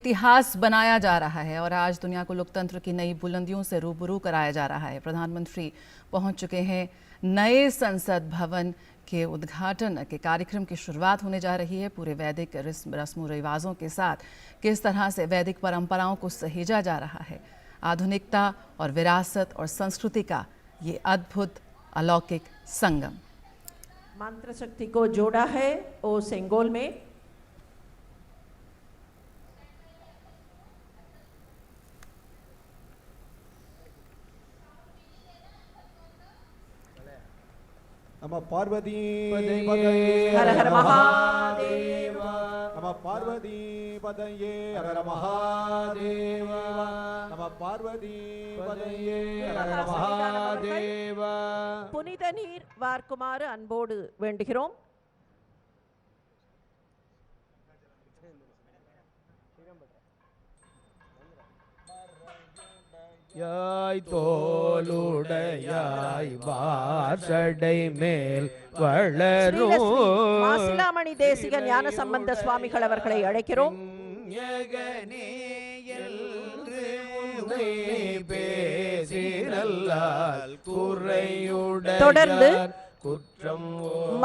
इतिहास बनाया जा रहा है और आज दुनिया को लोकतंत्र की नई बुलंदियों से रूबरू कराया जा रहा है। प्रधानमंत्री पहुंच चुके हैं। नए संसद भवन के उद्घाटन के कार्यक्रम की शुरुआत होने जा रही है। पूरे वैदिक रस्म रिवाजों के साथ किस तरह से वैदिक परंपराओं को सहेजा जा रहा है। आधुनिकता और विरासत और संस्कृति का ये अद्भुत अलौकिक संगम मंत्र शक्ति को जोड़ा है वो सेंगोल में। नमः पार्वती हर हर महादेव। नमः पार्वती पतये हर हर महादेव। नमः पार्वती पतये हर हर महादेव। புனித நீர் வார்க்குமாறு அன்போடு வேண்டுகிறோம். யாய் தோளுடையாய் வாசடை மேல் வளரும் மாசிலாமணி தேசிக ஞான சம்பந்த சுவாமிகள் அவர்களை அழைக்கிறோம். தொடர்ந்து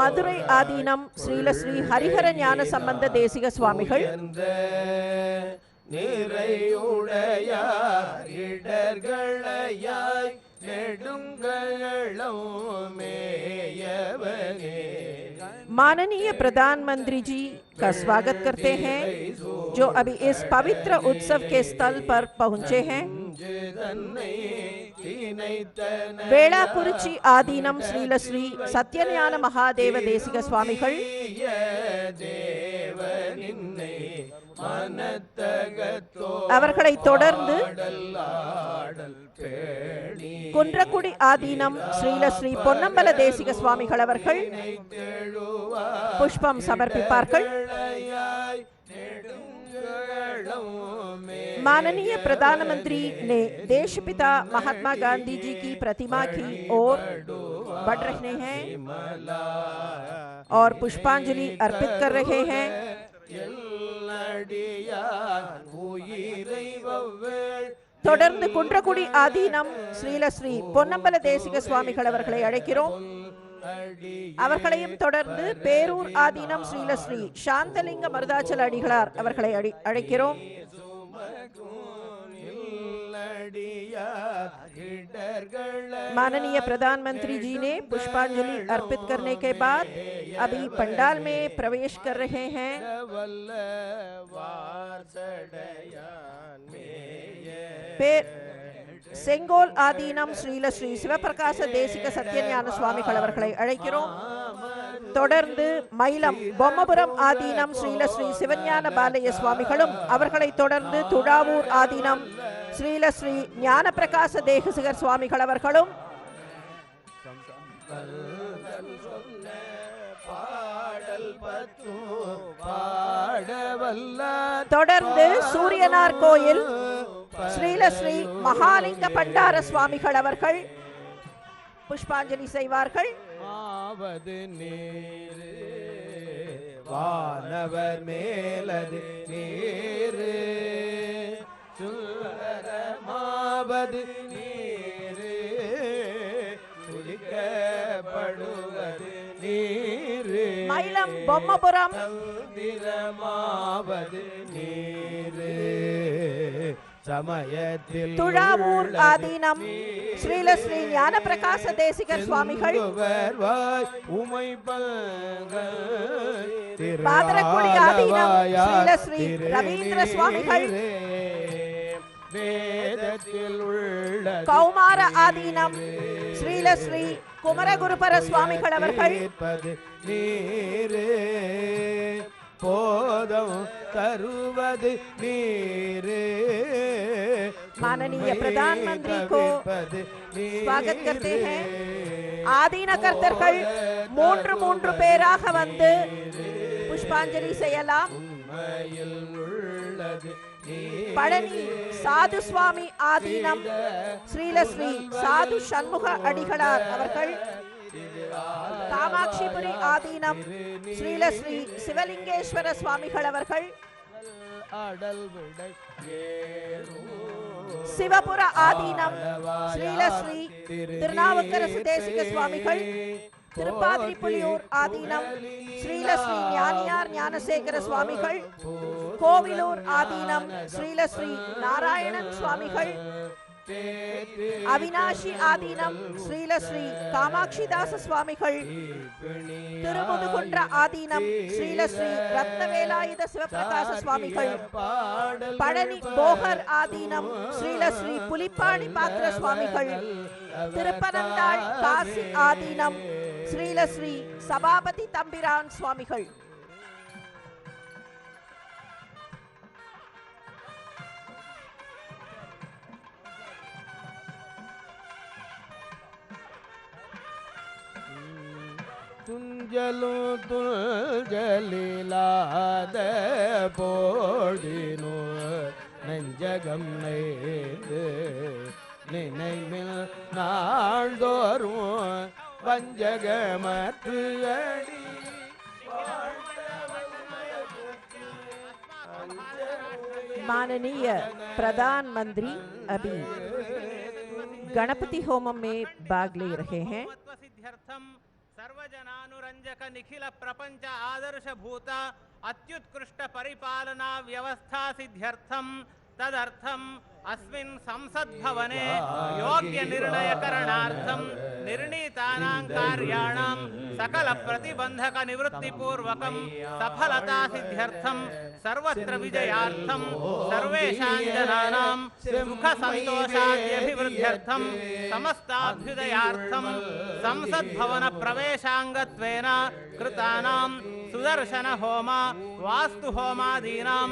மதுரை ஆதீனம் ஸ்ரீலஸ்ரீ ஹரிஹர ஞான சம்பந்த தேசிக சுவாமிகள், நிறையுடையார் இடர்களையாய் நெடுங்களம் மேயவனே। माननीय प्रधानमंत्री जी का स्वागत करते हैं जो अभी इस पवित्र उत्सव के स्थल पर पहुंचे हैं। वेलाकुरिची आदीनम श्रीलश्री सत्यज्ञान महादेव देसिक स्वामिகள், அவர்களை தொடர்ந்து குன்றக்குடி ஆதீனம் ஸ்ரீலஸ்ரீ பொன்னம்பல தேசிக சுவாமிகள் அவர்கள் புஷ்பம் சமர்ப்பிப்பார்கள். माननीय प्रधानमंत्री ने देशपिता महात्मा गांधी जी की प्रतिमा की ओर बढ़ रहे हैं और पुष्पांजलि अर्पित कर रहे हैं. தொடர்ந்து குன்றக்குடி ஆதீனம் ஸ்ரீலஸ்ரீ பொன்னம்பல தேசிக சுவாமிகள் அவர்களை அழைக்கிறோம். அவர்களையும் தொடர்ந்து பேரூர் ஆதீனம் ஸ்ரீலஸ்ரீ சாந்தலிங்க மருதாச்சல அடிகளார் அவர்களை அழைக்கிறோம். माननीय प्रधानमंत्री जी ने पुष्पांजलि अर्पित करने के बाद अभी पंडाल में प्रवेश कर रहे हैं. செங்கோல் ஆதீனம் ஸ்ரீலஸ்ரீ சிவபிரகாச தேசிக சத்யஞான சுவாமிகள் அவர்களை அழைக்கிறோம். தொடர்ந்து மயிலம் பொம்மபுரம் ஆதீனம் ஸ்ரீலஸ்ரீ சிவஞான பாலய சுவாமிகளும், அவர்களை தொடர்ந்து துடாவூர் ஆதீனம் ஸ்ரீலஸ்ரீ ஞான பிரகாச தேகசிகர் சுவாமிகள் அவர்களும், தொடர்ந்து சூரியனார் கோயில் ஸ்ரீலஸ்ரீ மகாலிங்க பண்டார சுவாமிகள் அவர்கள் புஷ்பாஞ்சலி செய்வார்கள். வானவர் மேலது நீரு சுந்தரமாவது நீரு துளிக்கப்படுவது நீரு மயிலம் பொம்மபுரம் திரமாவது நீரு சமயத்தில் துழாவூர் ஆதீனம் ஸ்ரீலஸ்ரீ ஞான பிரகாச தேசிகர் சுவாமிகள், பாதரக்குடி ஆதீனம் ஸ்ரீலஸ்ரீ ரவீந்திர சுவாமிகள், கௌமார ஆதீனம் ஸ்ரீலஸ்ரீ குமரகுருபர சுவாமிகள் அவர்கள் போதம் தருவது நீரே. माननीय प्रधानमंत्री को स्वागत करते हैं. ஆதீன கர்த்தர்கள் மூன்று பேராக வந்து புஷ்பாஞ்சலி செய்யலாம். பழனி சாது சுவாமி ஆதீனம் ஸ்ரீலஸ்ரீ சாது சண்முக அடிகளார் அவர்கள், காமாட்சிபுரி ஆதீனம் ஸ்ரீலஸ்ரீ சிவலிங்கேஸ்வர சுவாமிகள் அவர்கள், அடல் விடை சிவபுர ஆதீனம் ஸ்ரீலஸ்ரீ திருநாவுக்கரசு தேசிக சுவாமிகள், திருப்பாதிரிப்புலியூர் ஆதீனம் ஸ்ரீலஸ்ரீ ஞானியார் ஞானசேகர சுவாமிகள், கோவிலூர் ஆதீனம் ஸ்ரீலஸ்ரீ நாராயணன் சுவாமிகள், அவினாஷி ஆதீனம் ஸ்ரீலஸ்ரீ காமாட்சிதாச சுவாமிகள், திருமுதுகுன்ற ஆதீனம் ஸ்ரீலஸ்ரீ ரத்னவேலாயுத சிவபிரகாச சுவாமிகள், பழனி போகர் ஆதீனம் ஸ்ரீலஸ்ரீ புலிப்பாணி பாத்திர சுவாமிகள், திருப்பனந்தாள் காசி ஆதீனம் ஸ்ரீலஸ்ரீ சபாபதி தம்பிரான் சுவாமிகள். துஞ்சலும் துஞ்சலிலாத போடினோ நெஞ்சகம் நெய்து நினைவில் நாள்தோறும் வஞ்சகமற்று அடி माननीय प्रधानमंत्री अभी गणपति होमम में भाग ले रहे हैं। सर्वजनानुरंजक निखिल प्रपंच आदर्श भूत अत्युत्कृष्ट परिपालना व्यवस्था सिद्ध्यर्थम तदर्थम अस्मिन् संसद भवने योग्य निर्णय करणार्थम निर्णीतानां कार्याणां सकल प्रतिबंधक निवृत्ति पूर्वकं सफलता सिद्ध्यर्थम सर्वत्र विजयार्थम सर्वेषां जनानां सुख संतोषाद्यभिवृद्ध्यर्थम समस्ताभ्युदयार्थम संसद भवन प्रवेशांगत्वेन कृतानां सुदर्शन होम वास्तु होमादीनां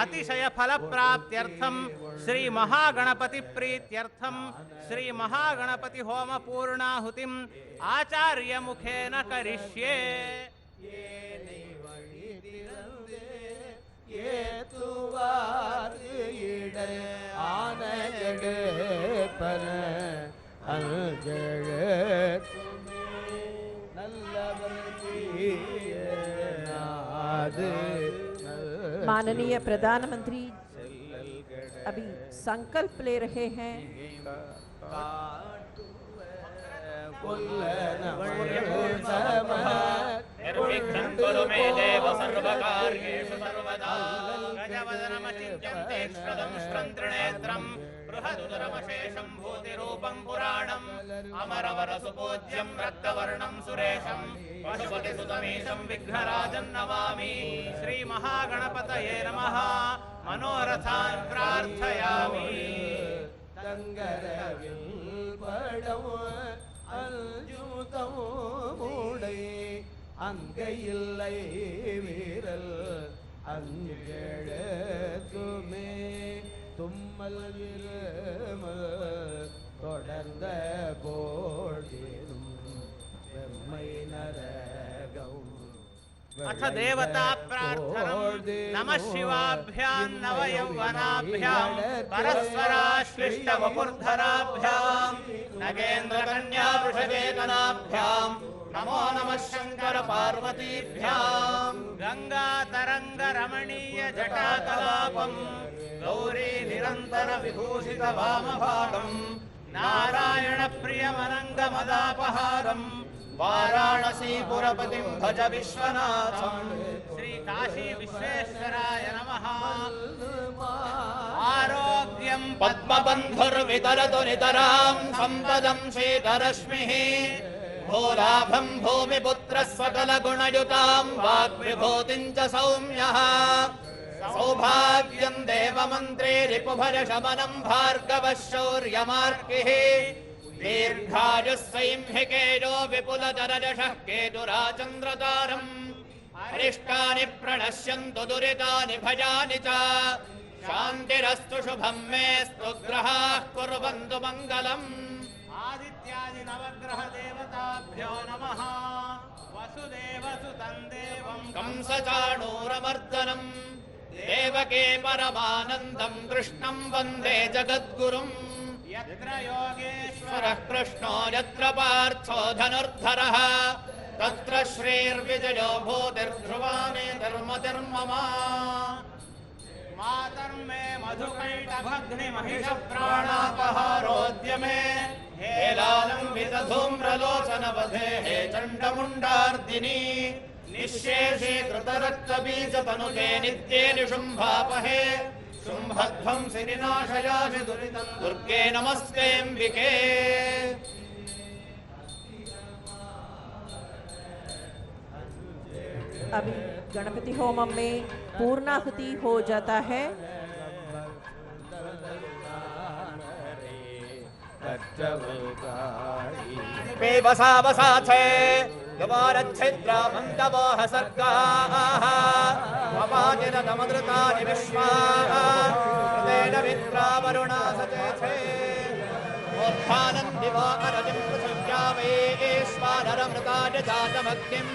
अतिशय फल प्राप्त्यर्थम श्री महागणपति प्रीत्यर्थम श्री महागणपति होम पूर्णाहुतिम आचार्य मुखेन करिष्ये। माननीय प्रधानमंत्री अभी संकल्प ले रहे हैं। निर्विघ्नं कुरु मे देव सर्वकार्येषु सर्वदा गजवदनमचिन्त्यन्तेक्षदं श्रन्त्रिनेत्रं बृहदुदरमशेषं भूतिरूपं पुराणम् अमरवरसुपूज्यं रक्तवर्णं सुरेशं पशुपतिसुतमीशं विघ्नराजं नमामि। श्रीमहागणपतये नमः। मनोरथान् प्रार्थयामि। அங்கையில்லை வீரல் அஞ்செழுத்துமே தும்மல் இருமல் தொடர்ந்த போடினும் வெம்மை நரகம் अथ देवता प्रार्थनम् नमः शिवाभ्यां नवयौवनाभ्यां परस्पराश्लिष्ट वपुर्धराभ्यां नगेन्द्रकन्या वृषकेतनाभ्यां नमो नमः शंकर पार्वतीभ्यां गंगा तरंग रमणीय जटाकलापं गौरी निरंतर विभूषित वामभागं नारायण प्रियमनंग मदापहारं वाराणसी पुरपतिं भज विश्वनाथं। श्री काशी विश्वेश्वराय नमः। आरोग्यं पद्मबन्धुर्वितरतु नितरां सम्पदं शीतरश्मिः भूलाभं भूमिपुत्रः सकलगुणयुतां वाग्विभूतिं च सौम्यः सौभाग्यं देवमन्त्रे रिपुभयशमनं भार्गवः शौर्यमार्किः दीर्घायुः सैंहिकेयो विपुलतरजशः केतुराचन्द्रतारम् अरिष्टानि प्रणश्यन्तु दुरितानि भयानि च शान्तिरस्तु शुभं मेस्तु ग्रहाः कुर्वन्तु मङ्गलम्। आदित्यादि नवग्रह देवताभ्यो नमः। वसुदेवसुतं देवं कंसचाणूरमर्दनम् देवके परमानन्दं कृष्णं वन्दे जगद्गुरुम्। यत्र योगेश्वरः कृष्णो यत्र पार्थो धनुर्धरः तत्र श्रीर्विजयो भूतिर्ध्रुवामे धर्मतिर्मम। मातर्मे मधुकैटभग्निमहिषप्राणापहारोद्यमे हेलालम्बितधूम्रलोचनवधे हे चण्डमुण्डार्दिनी निःशेषीकृतरक्तबीजतनुते नित्ये निशुम्भापहे शुम्भध्वंसि विनाशयामि दुरितं दुर्गे नमस्तेऽम्बिके। अभी गणपति होमम में पूर्णाहुति हो जाता है। पेबसावसाथे गवारच्छिद्रामन्तवोह सर्गाः अपातिरतमदृतानि विश्वाः कृतेन मित्रा वरुणा सचेथे मूर्धानन्दिवो अरजिं पृथिव्या वैश्वानरमृतानि जातमग्निम्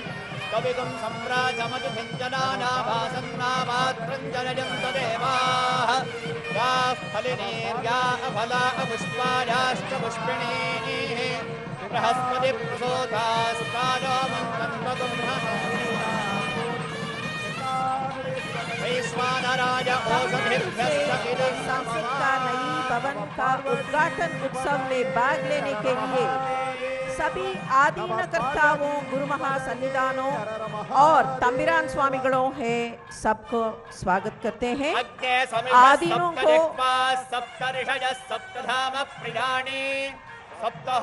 कवितुं सम्राजमजुभिञ्जनानाभासन्नाभात्रञ्जनयं तदेवाः याः फलिनीर्या अफला अपुष्पायाश्च पुष्पिणीः बृहस्पतिप्रसूतास्तानो मन्तन्वगुं वैश्वानराय औषधिभ्यश्च इदं संसद का नई भवन का उद्घाटन उत्सव में भाग लेने के लिए सभी आदीनकर्ताओं, गुरु महासन्निधानों और तंबिरान स्वामिगणों है सबको स्वागत करते हैं। आदीनों को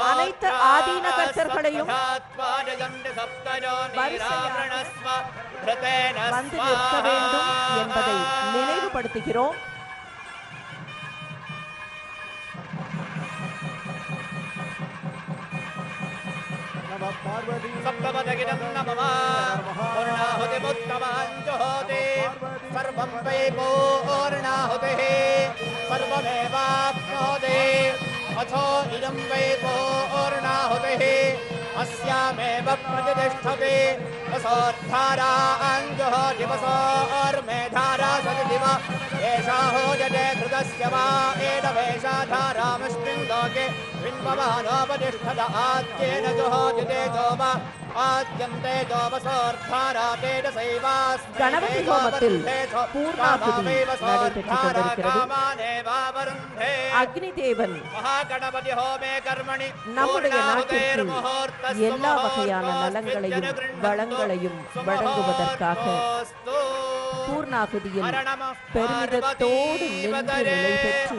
அனைத்து ஆதீன கர்த்தர்களையும் வந்து நிற்க வேண்டும் என்பதை நினைவுபடுத்துகிறோம். सप्तपदगिनं नमः पूर्णाहुतिमुत्तमाञ्जुहोति सर्वं वै पूर्णाहुतिः सर्वमेवाप्नोति अथो इदं वै पूर्णाहुतिः अस्यामेव प्रतिष्ठति वसोर्धारा अञ्जुहोति वसोर्मेधारा सति दिव एषा होजते धृतस्य वा एडवेषा धारामस्मिन् लोके बिम्बवानोपतिष्ठत आद्येन जुहोति तेजोम आद्यन्ते जोमसोर्धारा तेजसैवास्मै गणपति होमத்தில் பூர்ணாகுதி நடைபெற்றுக் கொண்டிருக்கிறது. அக்னி தேவன் महागणपति होमे कर्मणि நம்முடைய நாட்டிற்கு எல்லா வகையான நலங்களையும் வளங்களையும் வழங்குவதற்காக பூர்ணாகுதியில் பெருமிதத்தோடு நின்று நிலை பெற்று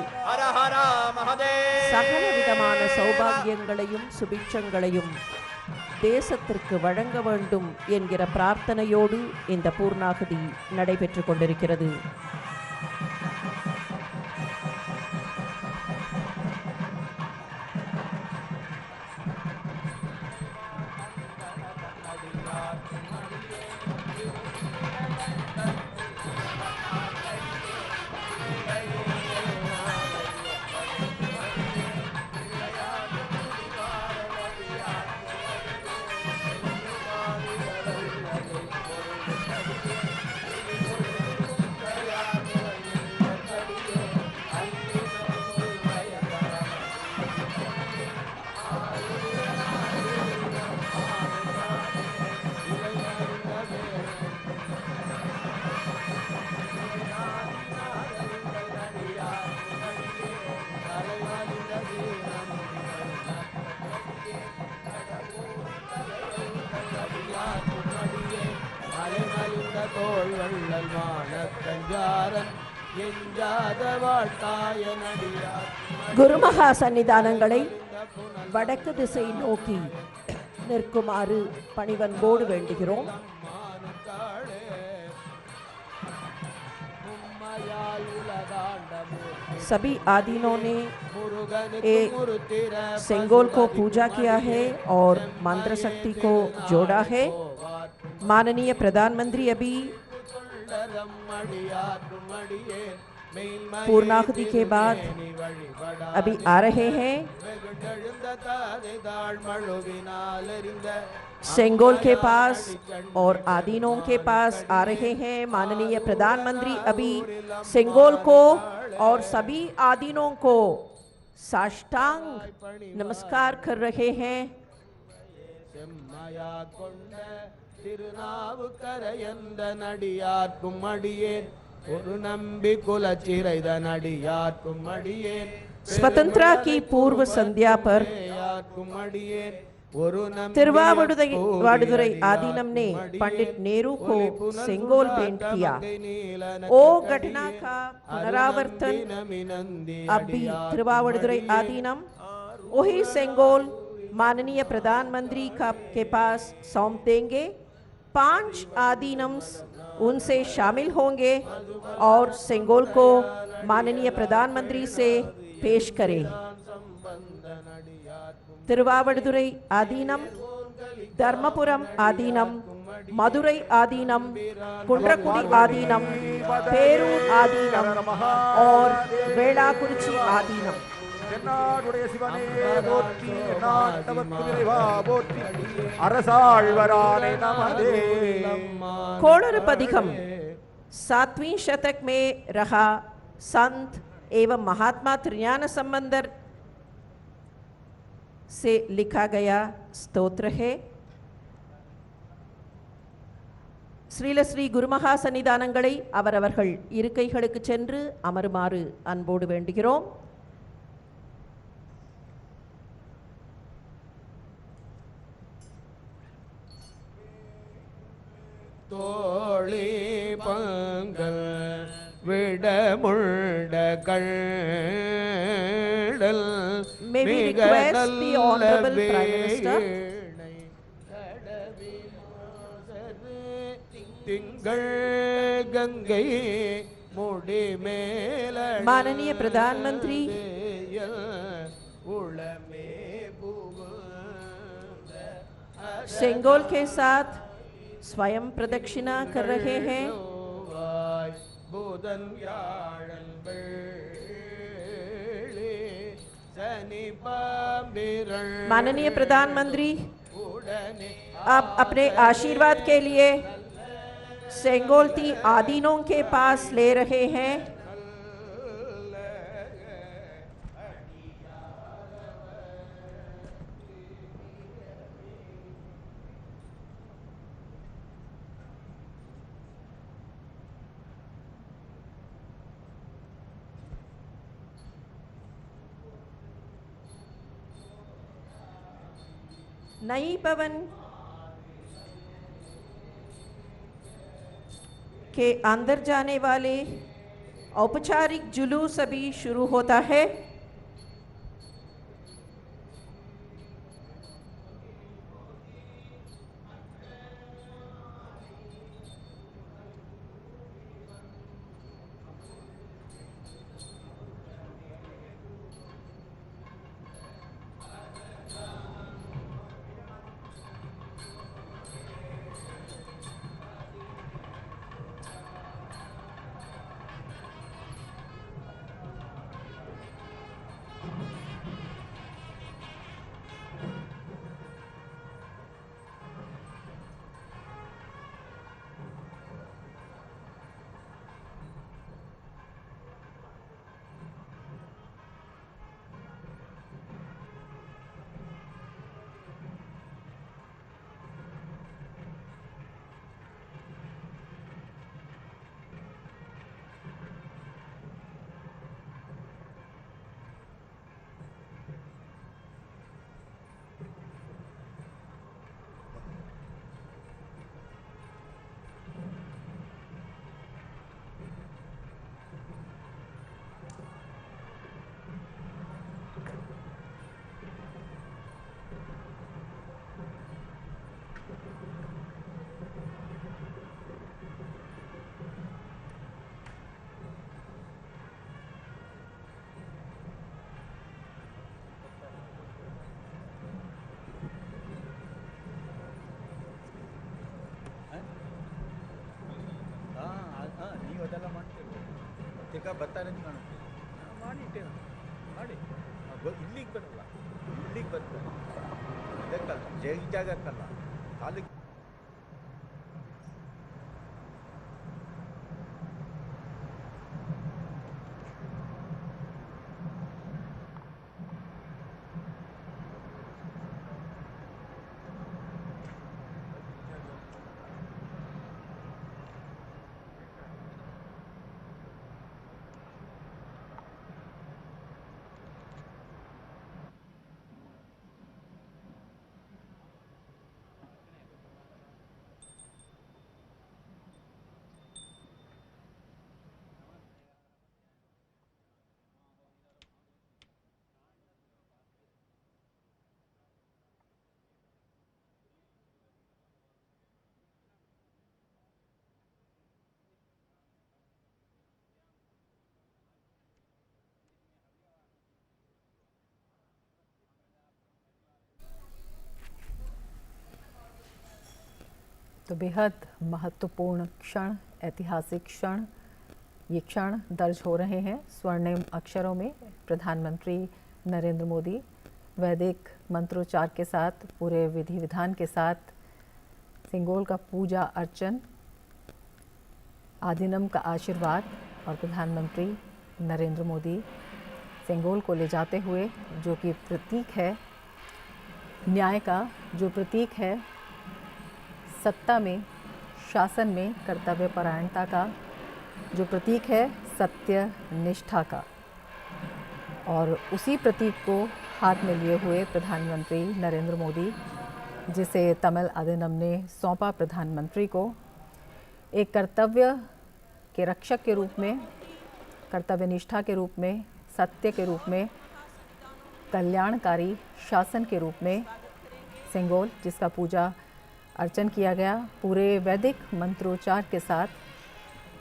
சகல விதமான சௌபாகியங்களையும் சுபிட்சங்களையும் தேசத்திற்கு வழங்க வேண்டும் என்கிற பிரார்த்தனையோடு இந்த பூர்ணாகுதி நடைபெற்றுக் கொண்டிருக்கிறது. குருமகா சன்னிதானங்களை வடக்கு திசை நோக்கி நிற்குமாறு பணிவன்போடு வேண்டுகிறோம். सभी आदीनों ने सेंगोल को पूजा किया है और मंत्र शक्ति को जोड़ा है. माननीय प्रधानमंत्री अभी पूर्णाहुति के बाद अभी आ रहे हैं. सेंगोल के पास और आदीनों के पास आ रहे हैं. माननीय प्रधानमंत्री अभी सेंगोल को और सभी आदीनों को साष्टांग नमस्कार कर रहे हैं. ஒரு நம்பி குலச்சிறைதன் அடியார்க்கும் அடியேன் स्वतंत्रता की पूर्व संध्या पर யார்க்கும் அடியேன் ஒரு நம்பி तिरुवावडुरै आदीनम ने पंडित नेहरू को सेंगोल भेंट किया। ओ घटना का पुनरावर्तन अब भी तिरुवावडुरै आदीनम वही सेंगोल माननीय प्रधानमंत्री के पास सौंप देंगे। 5 आदीनम्स उनसे शामिल होंगे और सेंगोल को माननीय प्रधानमंत्री से पेश करें। तिरुवावडुरै आदीनम, धर्मपुरम आदीनम, मदुरै आदीनम, कुंड्रकुडी आदीनम, पेरूर आदीनम और वेलाकुरिची आदीनम। தென்னாடுடைய சிவனே போற்றி, நாட்டவர்க்கு இறைவா போற்றி, அரசாழ்வரானே நமதே। कोड़रपदिकम 7वीं शतक में रहा संत एवं महात्मा त्रिज्ञान संबंधर से लिखा गया स्तोत्र है। ஸ்ரீல ஸ்ரீ குருமகா சன்னிதானங்களை அவரவர்கள் இருக்கைகளுக்கு சென்று அமருமாறு அன்போடு வேண்டுகிறோம்। தோழி Panghal விடமுண்ட கண்டல் May we request the Honorable Prime Minister திங்கள் கங்கை முடி மேல माननीय प्रधानमंत्री उड़मे सेंगोल के साथ स्वयं प्रदक्षिणा कर रहे हैं। बुधन व्याழன் வெள்ளி சனி பாம்பிரள் माननीय प्रधानमंत्री आप अपने आशीर्वाद के लिए सेंगोलती आदीनों के पास ले रहे हैं। नई भवन के अंदर जाने वाले औपचारिक जुलूस अभी शुरू होता है। ನೀವು ಅದೆಲ್ಲ ಮಾಡ್ತೀವಿ ಈಗ ಬರ್ತಾರೆ ಅಂತ ಕಾಣುತ್ತೆ ಮಾಡಿಟ್ಟೆ ಮಾಡಿ ಇಲ್ಲಿಗೆ ಬರಲ್ಲ ಇಲ್ಲಿಗೆ ಬರ್ತಾರೆ ಇದಕ್ಕಲ್ಲ ಜಾಗಕ್ಕಲ್ಲ ತಾಲೂಕು तो बेहद महत्वपूर्ण क्षण, ऐतिहासिक क्षण, ये क्षण दर्ज हो रहे हैं स्वर्णिम अक्षरों में। प्रधानमंत्री नरेंद्र मोदी वैदिक मंत्रोच्चार के साथ, पूरे विधि विधान के साथ सिंगोल का पूजा अर्चन, आदिनम का आशीर्वाद और प्रधानमंत्री नरेंद्र मोदी सिंगोल को ले जाते हुए, जो कि प्रतीक है न्याय का, जो प्रतीक है सत्ता में, शासन में कर्तव्य परायणता का, जो प्रतीक है सत्य निष्ठा का, और उसी प्रतीक को हाथ में लिए हुए प्रधानमंत्री नरेंद्र मोदी, जिसे तमिल अधिनियम ने सौंपा प्रधानमंत्री को, एक कर्तव्य के रक्षक के रूप में, कर्तव्य निष्ठा के रूप में, सत्य के रूप में, कल्याणकारी शासन के रूप में सिंगोल, जिसका पूजा अर्चन किया गया पूरे वैदिक मंत्रोच्चार के साथ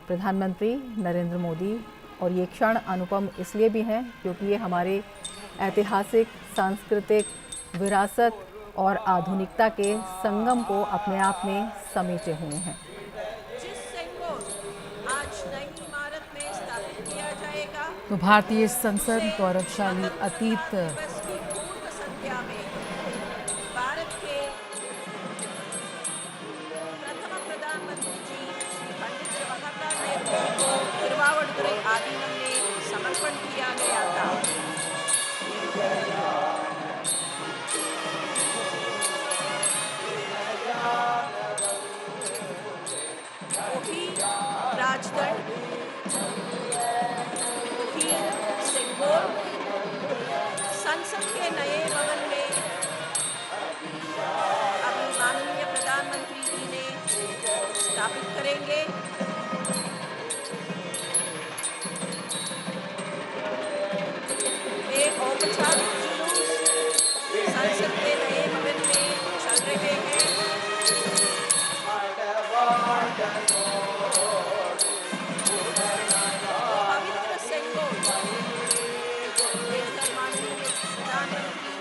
प्रधानमंत्री नरेंद्र मोदी। और ये क्षण अनुपम इसलिए भी हैं क्योंकि ये हमारे ऐतिहासिक, सांस्कृतिक विरासत और आधुनिकता के संगम को अपने आप में समेटे हुए हैं। जिस सिंगोल आज नई इमारत में स्थापित किया जाएगा, तो भारतीय संसद गौरवशाली अतीत दिवस की पूर्व संध्या में भारत के प्रथम प्रधानमंत्री जी पंडित जवाहरलाल नेहरू जी को तिरुवावड़ुतुरै आदीनम में समर्पण किया गया था। वही राजदंड, वही सिंगोल संसद के नए भवन में अभी माननीय प्रधानमंत्री जी ने स्थापित करेंगे। एक औपचारिक जुलूस संसद के नए भवन में चल रहे हैं। पवित्र सिंगोल देखकर माननीय प्रधानमंत्री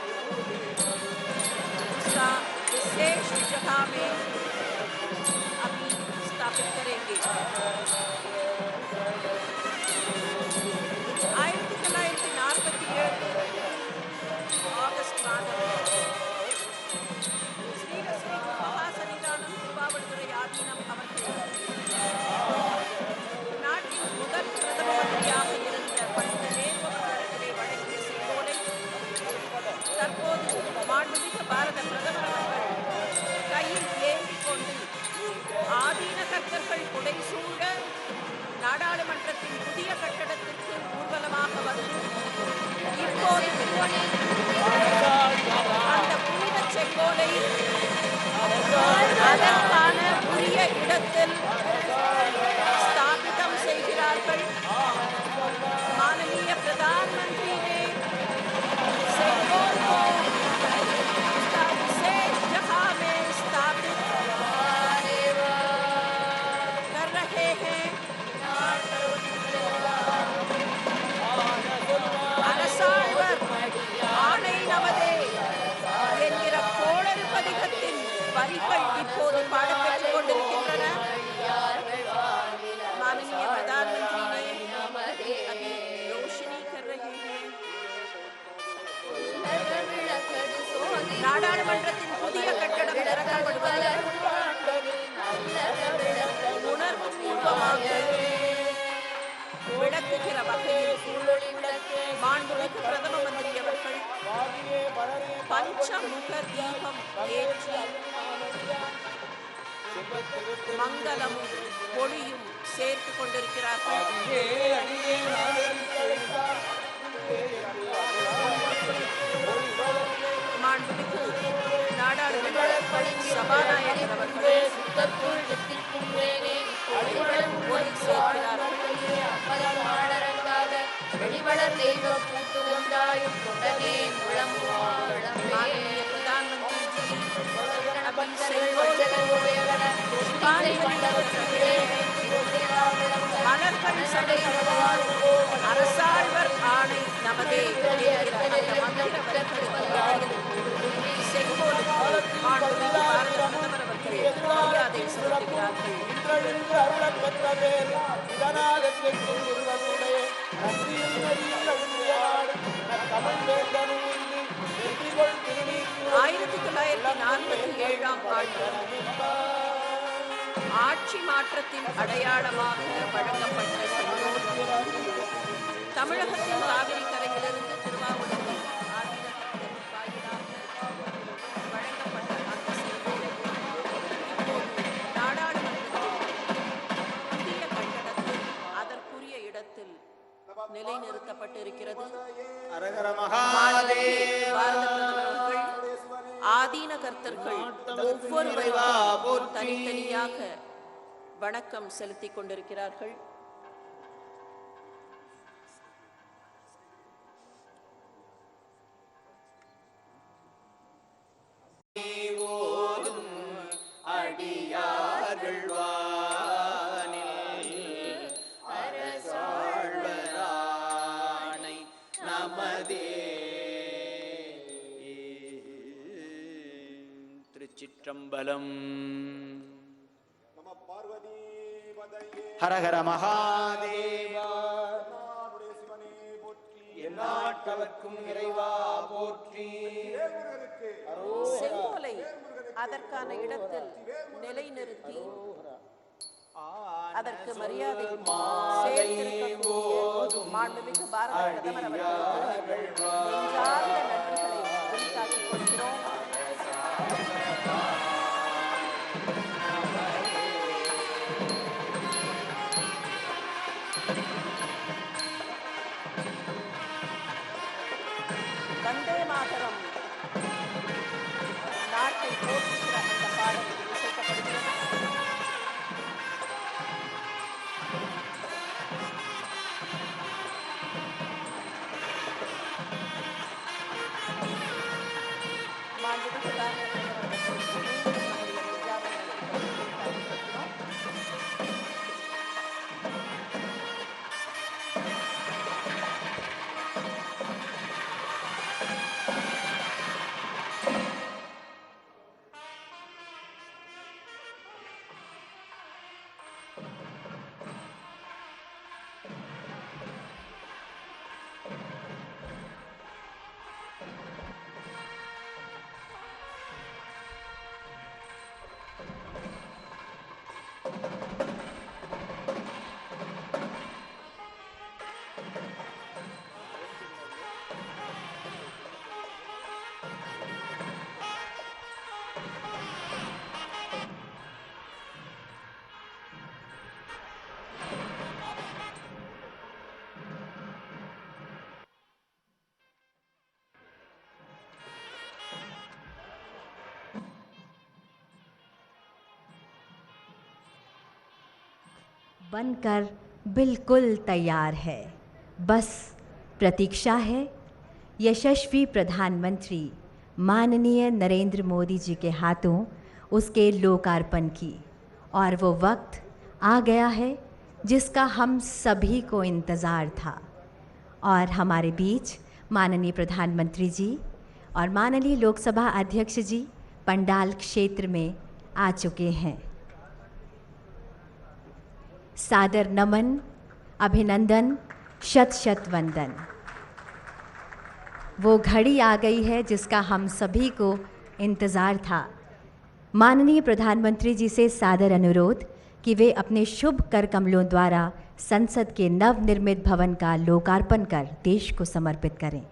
उसका विशेष जगह में अभी स्थापित करेंगे। 1947 ஆகஸ்ட் மாதம் ஸ்ரீலஸ்ரீ மகாசன்னிதானம் திருவாவடுதுறை ஆதீனம் அவர்கள் நாட்டின் முதல் பிரதம மந்திரியாக இருந்த பண்டித நேரு அவர்களை வழங்கிய செங்கோலை தற்போது மாண்புமிகு பாரத பிரதமர் அவர்கள் கையில் ஏந்திக் கொண்டு ஆதீன கர்த்தர்கள் புடைசூழ நாடாளுமன்றத்தின் புதிய கட்டடத்திற்கு ஊர்வலமாக வந்து இப்போது அந்த புனித செங்கோலை அதற்கான உரிய இடத்தில் स्थापितम செய்கிறார்கள்। माननीय प्रधानमंत्री ने सिंगोल को उसका विशेष जगह में स्थापित कर रहे हैं। அரசாழ்வர் ஆணை நமதே என்கிற கோளறு பதிகத்தின் வரிகள் இப்போது பாடப்பெற்றுக் கொண்டிருக்கின்றன। माननीय प्रधानमंत्री ने अभी रोशनी कर रहे हैं। நாடாளுமன்றத்தின் புதிய கட்டடம் திறக்கப்படுவது உணர்வு பூர்வமாக விளக்குகிற வகையில் மாண்புமிகு பிரதம மந்திரி அவர்கள் பஞ்சமுக தீபம் ஏற்றி மங்களமும் ஒளியும் சேர்த்து கொண்டிருக்கிறார்கள்। மாண்புமிகு நாடாளுமன்ற சபாநாயகர் அவர்கள் ஒளி சேர்க்கிறார்கள்। माननीय प्रधानमंत्री जी अभी सिंगोल மலர்கள் சடைகளால் அரசாழ்வர் ஆணை நமதே செங்கோல் மாண்புமிகு பாரத பிரதமர் அவர்கள் மரியாதை பெற்றவேல் இதனாகத்திற்கும் இருவருடைய நன்றியில் நெறியில் அழுந்திய நாடு தமிழ் வேந்தனும் இங்கு வெற்றிகொள் திருநீக்கு 1947ஆம் ஆண்டு ஆட்சி மாற்றத்தின் அடையாளமாக வழங்கப்பட்ட செங்கோல் தமிழகத்தின் காவிரி கரையிலிருந்து திருவாவூரில் ஆதீனத்தின் வாயிலாக வழங்கப்பட்ட அந்த செங்கோல் இப்போது நாடாளுமன்றத்தில் புதிய கட்டடத்தில் அதற்குரிய இடத்தில் நிலைநிறுத்தப்பட்டிருக்கிறது. பாரத பிரதமர் அவர்கள் ஆதீன கர்த்தர்கள் ஒவ்வொருவரும் தனித்தனியாக வணக்கம் செலுத்திக் கொண்டிருக்கிறார்கள். அடியார்கள் வானில் அரசாழ்வரானை நமதே. திருச்சிற்றம்பலம். ஹரஹர மகாதேவா. எந்நாட்டவர்க்கும் இறைவா போற்றி. செங்கோலை அதற்கான இடத்தில் நிலைநிறுத்தி அதற்கு மரியாதை சேர்த்திருக்கக்கூடிய மாண்புமிகு பாரத பிரதமர் அவர்களுக்கு நெஞ்சார்ந்த நன்றிகளை உரித்தாக்கிக் கொள்கிறோம். வந்தே மாதரம் நாட்டை போற்றுகிற அந்த பாடல் இசைக்கப்படுகிறது. மாண்புமிகு பாரத பிரதமர் அவர்களுக்கு மீண்டும் நம்முடைய நெஞ்சார்ந்த நன்றிகளை உரித்தாக்கிக் கொள்கிறோம். बनकर बिल्कुल तैयार है, बस प्रतीक्षा है यशस्वी प्रधानमंत्री माननीय नरेंद्र मोदी जी के हाथों उसके लोकार्पण की। और वो वक्त आ गया है जिसका हम सभी को इंतज़ार था। और हमारे बीच माननीय प्रधानमंत्री जी और माननीय लोकसभा अध्यक्ष जी पंडाल क्षेत्र में आ चुके हैं। सादर नमन, अभिनंदन, शत शत वंदन। वो घड़ी आ गई है जिसका हम सभी को इंतज़ार था। माननीय प्रधानमंत्री जी से सादर अनुरोध कि वे अपने शुभ कर कमलों द्वारा संसद के नवनिर्मित भवन का लोकार्पण कर देश को समर्पित करें।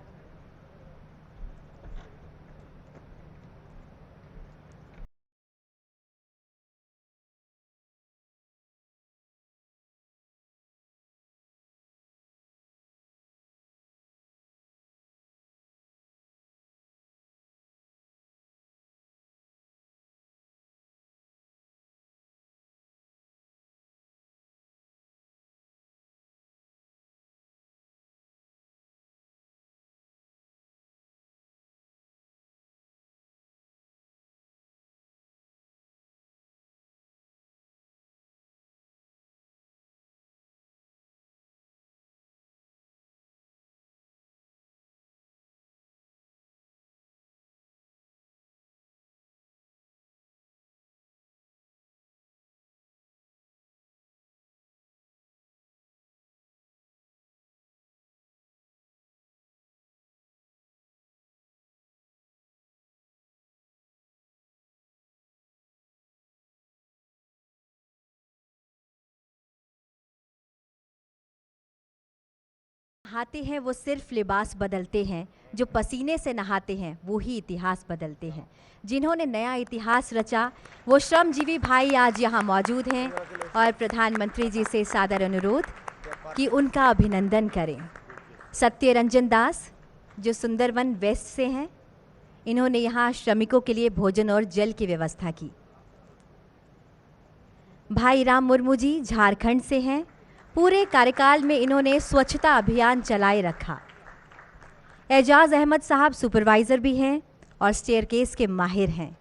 नहाते हैं वो सिर्फ लिबास बदलते हैं, जो पसीने से नहाते हैं वो ही इतिहास बदलते हैं। जिन्होंने नया इतिहास रचा वो श्रमजीवी भाई आज यहाँ मौजूद हैं और प्रधानमंत्री जी से सादर अनुरोध कि उनका अभिनंदन करें। सत्यरंजन दास जो सुंदरवन वेस्ट से हैं, इन्होंने यहाँ श्रमिकों के लिए भोजन और जल की व्यवस्था की। भाई राम मुर्मू जी झारखंड से हैं, पूरे कार्यकाल में इन्होंने स्वच्छता अभियान चलाए रखा। एजाज अहमद साहब सुपरवाइजर भी हैं और स्टेयरकेस के माहिर हैं।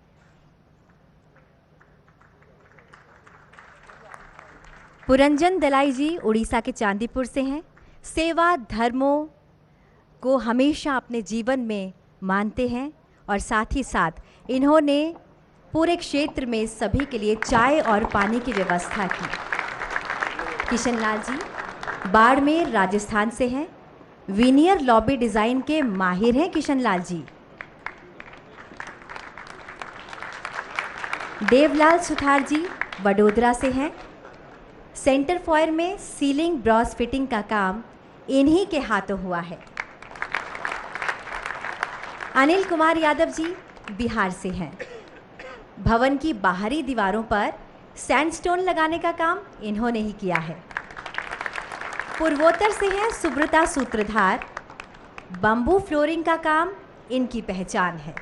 पुरंजन दलाई जी उड़ीसा के चांदीपुर से हैं, सेवा धर्मों को हमेशा अपने जीवन में मानते हैं और साथ ही साथ इन्होंने पूरे क्षेत्र में सभी के लिए चाय और पानी की व्यवस्था की। किशन लाल जी बाड़मेर राजस्थान से हैं, वीनियर लॉबी डिज़ाइन के माहिर हैं किशन लाल जी। देवलाल सुथार जी वडोदरा से हैं, सेंटर फॉयर में सीलिंग ब्रॉस फिटिंग का काम इन्हीं के हाथों हुआ है। अनिल कुमार यादव जी बिहार से हैं, भवन की बाहरी दीवारों पर सैंडस्टोन लगाने का काम इन्होंने ही किया है। पूर्वोत्तर से हैं सुब्रता सूत्रधार, बम्बू फ्लोरिंग का काम इनकी पहचान है।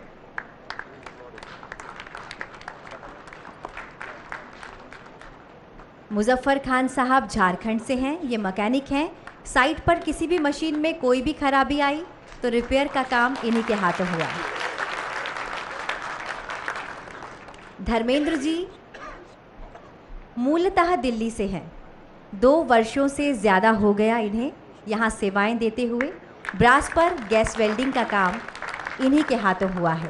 मुजफ्फर खान साहब झारखंड से हैं, ये मैकेनिक हैं। साइट पर किसी भी मशीन में कोई भी खराबी आई तो रिपेयर का काम इन्हीं के हाथों हुआ है। धर्मेंद्र जी मूलतः दिल्ली से हैं, 2 वर्षों से ज़्यादा हो गया इन्हें यहाँ सेवाएं देते हुए। ब्रास पर गैस वेल्डिंग का काम इन्हीं के हाथों हुआ है।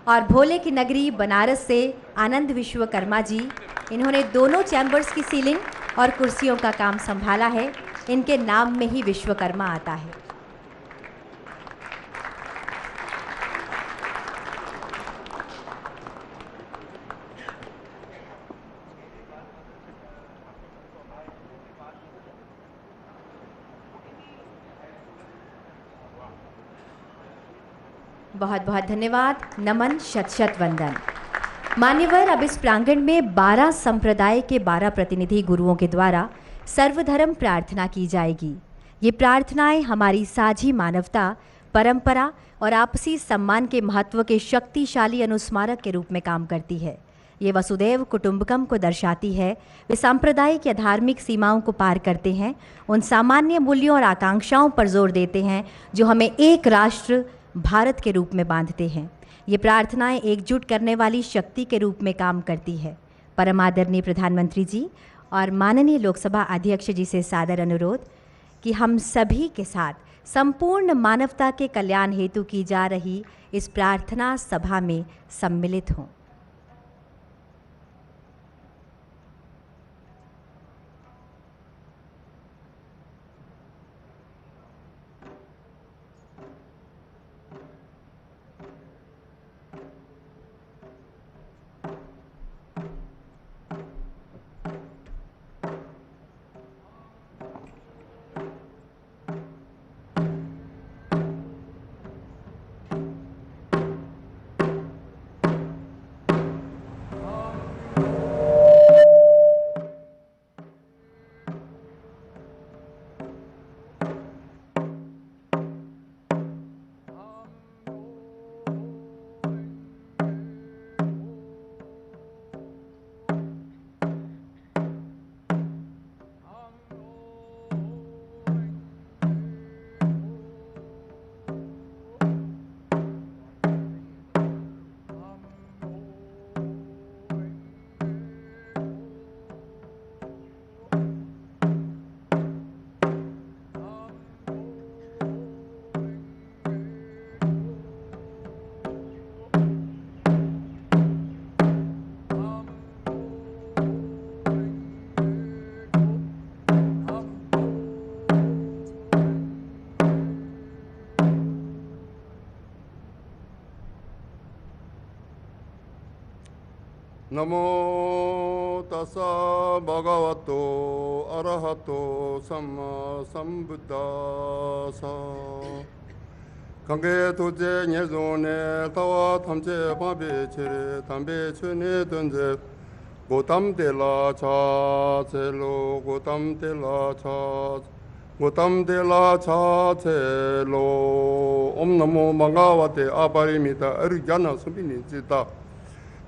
और भोले की नगरी बनारस से आनंद विश्वकर्मा जी, इन्होंने दोनों चैम्बर्स की सीलिंग और कुर्सियों का काम संभाला है। इनके नाम में ही विश्वकर्मा आता है। बहुत बहुत धन्यवाद, नमन, शत शत वंदन। मान्यवर, अब इस प्रांगण में 12 संप्रदाय के 12 प्रतिनिधि गुरुओं के द्वारा सर्वधर्म प्रार्थना की जाएगी। ये प्रार्थनाएं हमारी साझी मानवता, परंपरा और आपसी सम्मान के महत्व के शक्तिशाली अनुस्मारक के रूप में काम करती है। ये वसुदैव कुटुंबकम को दर्शाती है। वे सांप्रदायिक या धार्मिक सीमाओं को पार करते हैं, उन सामान्य मूल्यों और आकांक्षाओं पर जोर देते हैं जो हमें एक राष्ट्र भारत के रूप में बांधते हैं। ये प्रार्थनाएं एकजुट करने वाली शक्ति के रूप में काम करती है। परम आदरणीय प्रधानमंत्री जी और माननीय लोकसभा अध्यक्ष जी से सादर अनुरोध कि हम सभी के साथ संपूर्ण मानवता के कल्याण हेतु की जा रही इस प्रार्थना सभा में सम्मिलित हों। नमो तस्सा भगवतो अरहतो सम्मा सम्बुद्धासा 관계 도제 예존에 타와 탐제 바베체 담베체네 던제 고담데라 차체로 고담데라 차 고담데라 차체로 옴나모 망가와테 아바리미다 어르잖아 선비니지다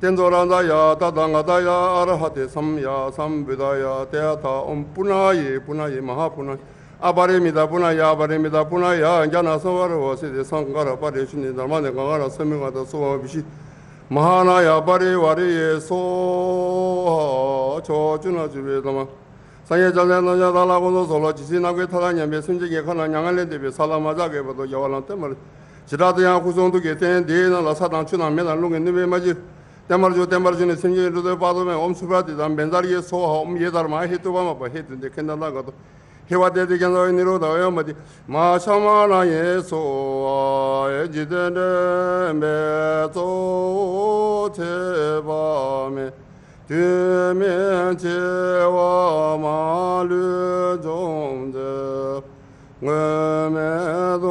텐조란다야 다당하다야 아라하테 삼야 삼부다야 대하타 옴푸나이 puna이 마하푸나이 아바레미다 pu나야 아바레미다 pu나야 인자나 서와르 세데 상가라 바레슈니 달마네 강가라 서명하다 소비시 마하나야 바레와리에 소 저주나 주베다마 상해 자네나야 달라고도 솔로 지시나게 타다냐메 순지게 가나 양알레데베 살라마자게 봐도 여발란 때말 지라드야 구송도게 텐데나 사당 추나 메달 롱에 느베 마지 때말주네 생제로도 봐도면 엄수바디다 멘다리에 소하 예달마 헤토바마 봐 헤든데 켄달라가도 해와데디견의 니로다요 마디 마샤마나 예소 에지데네 메조 제바메 드메 제와 마르 종제 응메도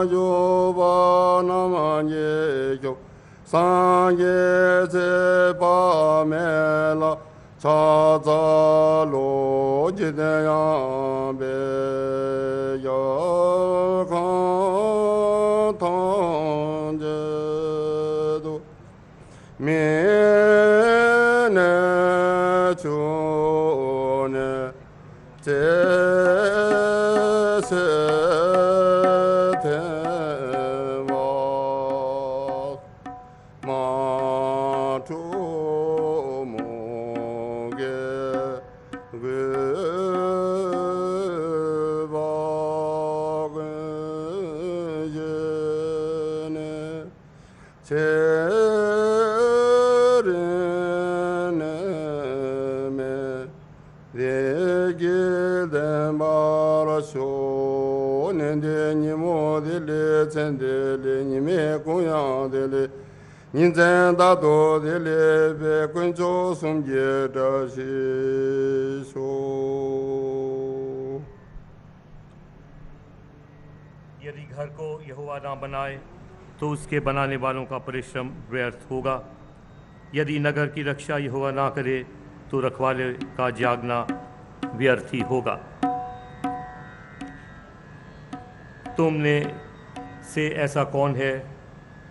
요바나만 예교 상예 제바메라 차자로 지대야 베여가 탄제도 미네 주네 제세대와 마투모게 그바그제네 제르네메 내게된 바라쇼 nen데 모델레 젠델레 님의 고향델레 인젠다도델레 베군조 숨게다시소 यदि घर को यहोवा ना बनाए तो उसके बनाने वालों का परिश्रम व्यर्थ होगा। यदि नगर की रक्षा यहोवा ना करे तो रखवाले का जागना व्यर्थ ही होगा। तुमने से ऐसा कौन है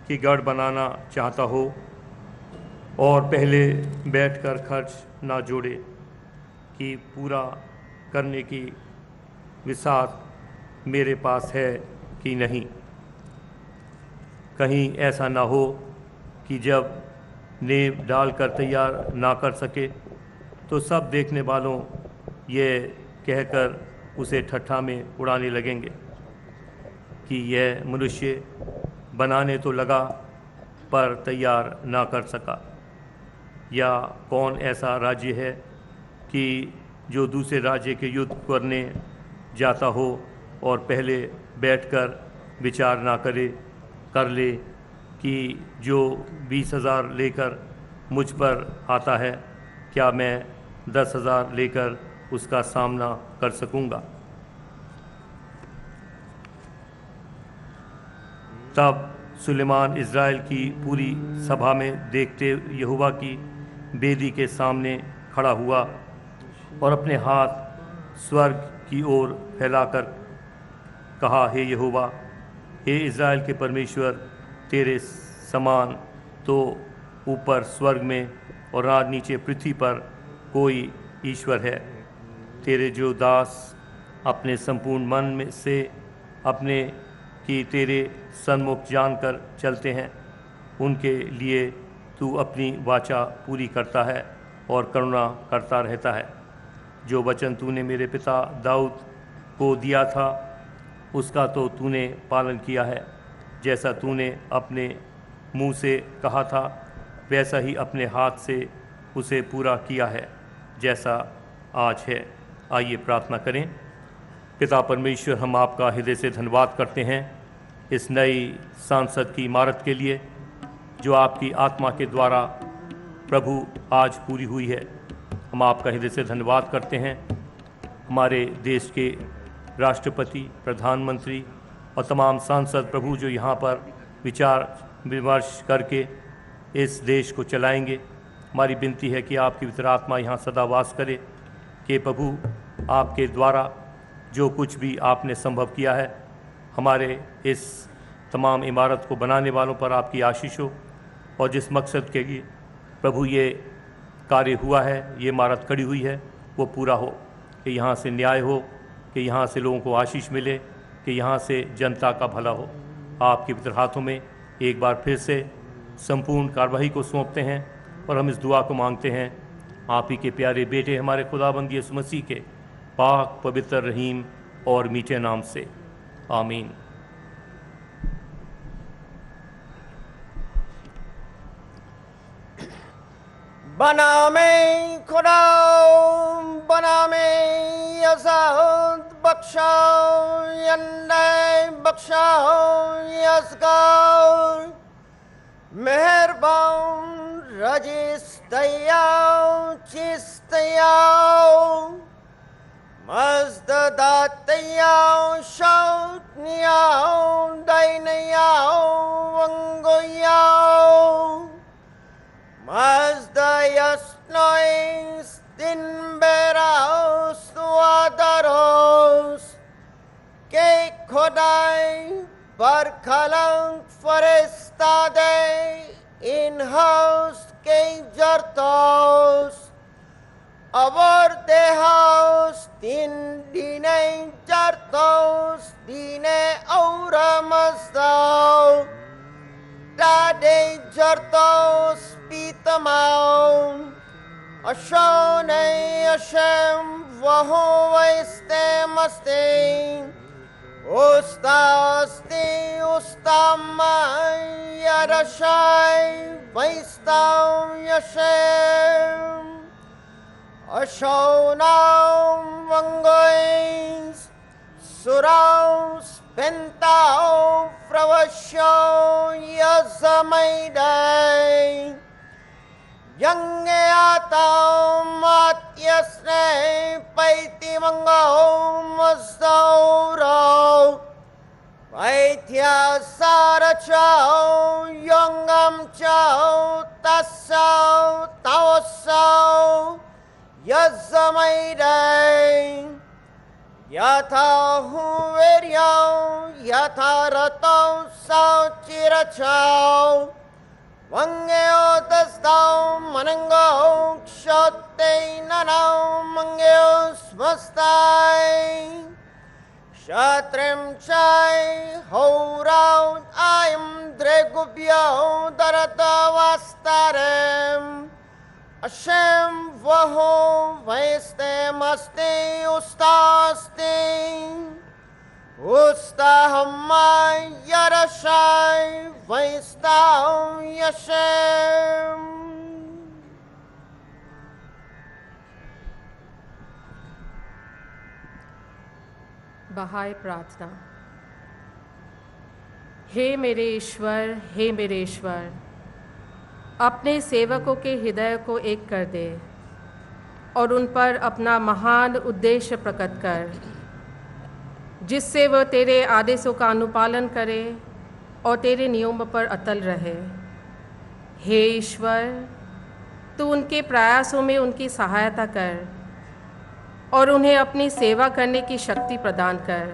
कि गढ़ बनाना चाहता हो और पहले बैठकर खर्च ना जोड़े कि पूरा करने की विसात मेरे पास है कि नहीं। कहीं ऐसा ना हो कि जब नींव डालकर तैयार ना कर सके तो सब देखने वालों ये कहकर उसे ठट्ठा में उड़ाने लगेंगे कि यह मनुष्य बनाने तो लगा पर तैयार ना कर सका। या कौन ऐसा राज्य है कि जो दूसरे राज्य के युद्ध करने जाता हो और पहले बैठकर विचार ना कर ले कि जो 20,000 लेकर मुझ पर आता है क्या मैं 10,000 लेकर उसका सामना कर सकूंगा। तब सुलेमान इज़राइल की पूरी सभा में देखते यहोवा की बेदी के सामने खड़ा हुआ और अपने हाथ स्वर्ग की ओर फैलाकर कहा, हे यहोवा, हे इज़राइल के परमेश्वर, तेरे समान तो ऊपर स्वर्ग में और आज नीचे पृथ्वी पर कोई ईश्वर है। तेरे जो दास अपने संपूर्ण मन में से अपने कि तेरे सन्मुख जानकर चलते हैं, उनके लिए तू अपनी वाचा पूरी करता है और करुणा करता रहता है। जो वचन तूने मेरे पिता दाऊद को दिया था उसका तो तूने पालन किया है। जैसा तूने अपने मुंह से कहा था वैसा ही अपने हाथ से उसे पूरा किया है जैसा आज है। आइए प्रार्थना करें। पिता परमेश्वर, हम आपका हृदय से धन्यवाद करते हैं इस नई सांसद की इमारत के लिए जो आपकी आत्मा के द्वारा प्रभु आज पूरी हुई है। हम आपका हृदय से धन्यवाद करते हैं। हमारे देश के राष्ट्रपति, प्रधानमंत्री और तमाम सांसद प्रभु जो यहाँ पर विचार विमर्श करके इस देश को चलाएंगे, हमारी विनती है कि आपकी पवित्र आत्मा यहाँ सदा वास करे, कि प्रभु आपके द्वारा जो कुछ भी आपने संभव किया है, हमारे इस तमाम इमारत को बनाने वालों पर आपकी आशीष हो, और जिस मकसद के लिए प्रभु ये कार्य हुआ है, ये इमारत खड़ी हुई है, वो पूरा हो, कि यहाँ से न्याय हो, कि यहाँ से लोगों को आशीष मिले, कि यहाँ से जनता का भला हो। आपके पवित्र हाथों में एक बार फिर से संपूर्ण कार्रवाई को सौंपते हैं और हम इस दुआ को मांगते हैं आप ही के प्यारे बेटे हमारे खुदाबंद यीशु मसीह के पाक, पवित्र, रहीम और मीठे नाम से, आमीन। बना में खुदा, बना में यज़द, बख्शा यन्ने, बख्शा यज़गार, मेहरबान रजिस दयाओ चिस दयाओ, मज़ददातयाओ शौतनियाओ दैनयाओ वंगोयाओ, Mazdayas nois din beraos tuadaros, que kodai barkalang forestade in house que jartos, abor de house din dine jartos dine aura mazdao, dade jartos Pitamau, Ashone Hashem, Vaho Vaistemaste, Ustasti, Ustamai, Yarashai, Vaistam Yashem, Ashonam Vangois, Suraus, Pentau, Fravasho, Yazamaidai, Yange atau matyasne paiti mangau mazaurau, paitya sarachau yongam chau tasau taosau yazamaidai, yatha huveryau yatha ratau sau chirachau, Wangeo tasdao manango kshote nanao mangeo smastai, shatrem chai horao ayam dregubyo darata vastarem, Hashem vaho vaiste maste ustaste, Ustahamai Yarashai Vaistau Yashem. बहाई प्रार्थना। हे मेरे ईश्वर, हे मेरे ईश्वर, अपने सेवकों के हृदय को एक कर दे और उन पर अपना महान उद्देश्य प्रकट कर, जिससे वह तेरे आदेशों का अनुपालन करे और तेरे नियम पर अटल रहे। हे ईश्वर, तू उनके प्रयासों में उनकी सहायता कर और उन्हें अपनी सेवा करने की शक्ति प्रदान कर।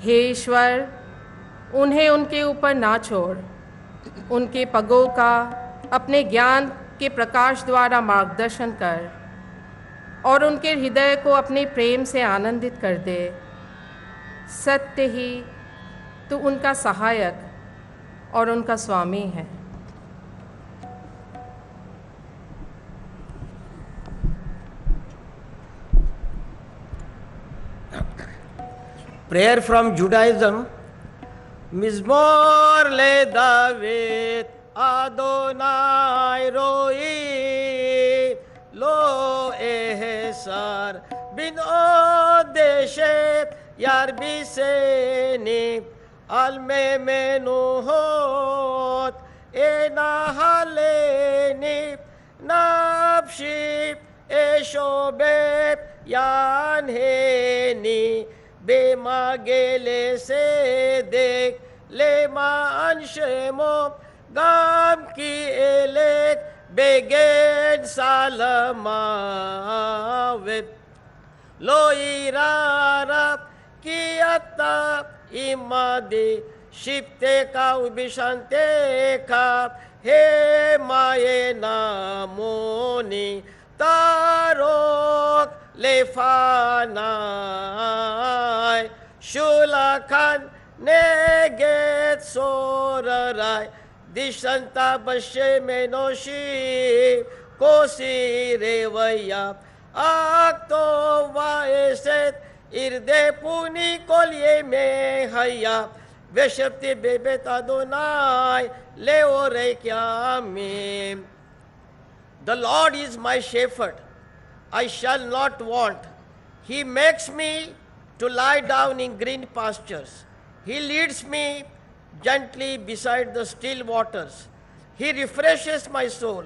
हे ईश्वर, उन्हें उनके ऊपर ना छोड़, उनके पगों का अपने ज्ञान के प्रकाश द्वारा मार्गदर्शन कर और उनके हृदय को अपने प्रेम से आनंदित कर दे। सत्य ही तू उनका सहायक और उनका स्वामी है। Prayer from Judaism. Mizmor le David Adonai roi lo ehsar bin odeshet yarbiseni al menuhot Enahaleini nafshi eshobe yanheni bemagele sedek lema anshemo gam ki elek begen salamavet lo irara kiata imade shipte ka ubishante ka he maye namoni tarok lefanai shulakan neget sorarai dishanta bashe menoshi kosi revaya akto vaeset irde puni kolye me haya veshapti bebet adonai leore kyamim. The Lord is my shepherd, I shall not want. He makes me to lie down in green pastures. He leads me gently beside the still waters. He refreshes my soul.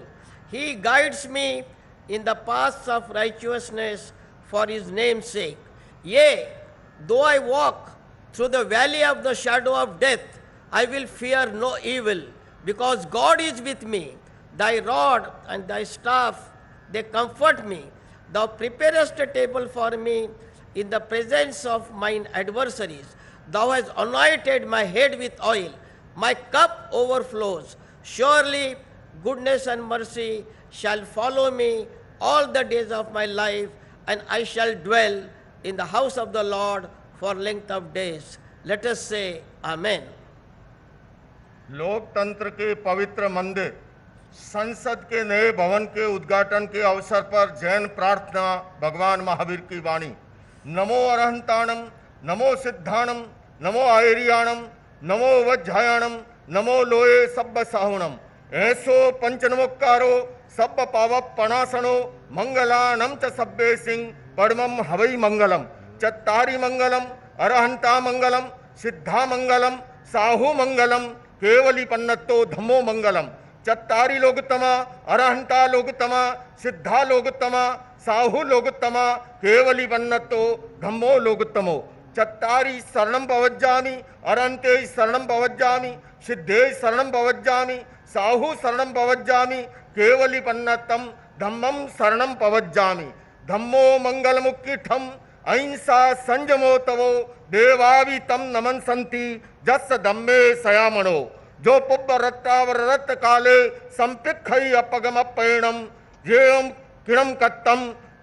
He guides me in the paths of righteousness for his name's sake. Yea, though I walk through the valley of the shadow of death, I will fear no evil, because God is with me. Thy rod and thy staff, they comfort me. Thou preparest a table for me in the presence of mine adversaries. Thou hast anointed my head with oil. My cup overflows. Surely goodness and mercy shall follow me all the days of my life, and I shall dwell in the house of the Lord for length of days. Let us say Amen. लोकतंत्र के पवित्र मंदिर संसद के नए भवन के उद्घाटन के अवसर पर जैन प्रार्थना भगवान महावीर की वाणी। नमो अरहंताणम, नमो सिद्धाणम, नमो आयरियाणम, नमो वज्जायाणम, नमो लोये सब्ब साहुणम। ऐसो पंचनमोक्कारो सब्ब पावप पणासनो मंगलानम च सब्बे सिंह परमम हवै मंगलम। चत्तारि मंगलम, अरहंता मंगलम, सिद्धा मंगलम, साहु मंगलम, केवली पन्नतो धम्मो मंगलम। चत्तारि लोकतमा, अरहंता लोकतमा, सिद्धा लोकतमा, साहु लोकतमा, केवली पन्नतो धम्मो लोकतमो। चत्तारि शरणं पवज्जामि, अरहंते शरणं पवज्जामि, सिद्धे शरणं पवज्जामि, साहु शरणं पवज्जामि, केवली पन्नतम धम्मं शरणं पवज्जामि। धम्मो मंगलमुक्किठम अहिंसा संयमो तवो देवावि तम नमन संति जस धम्मे सयामणो। जो पुब्ब रत्तावर रत्त काले संपिखई अपगम अपैणम जेम किणम कत्तम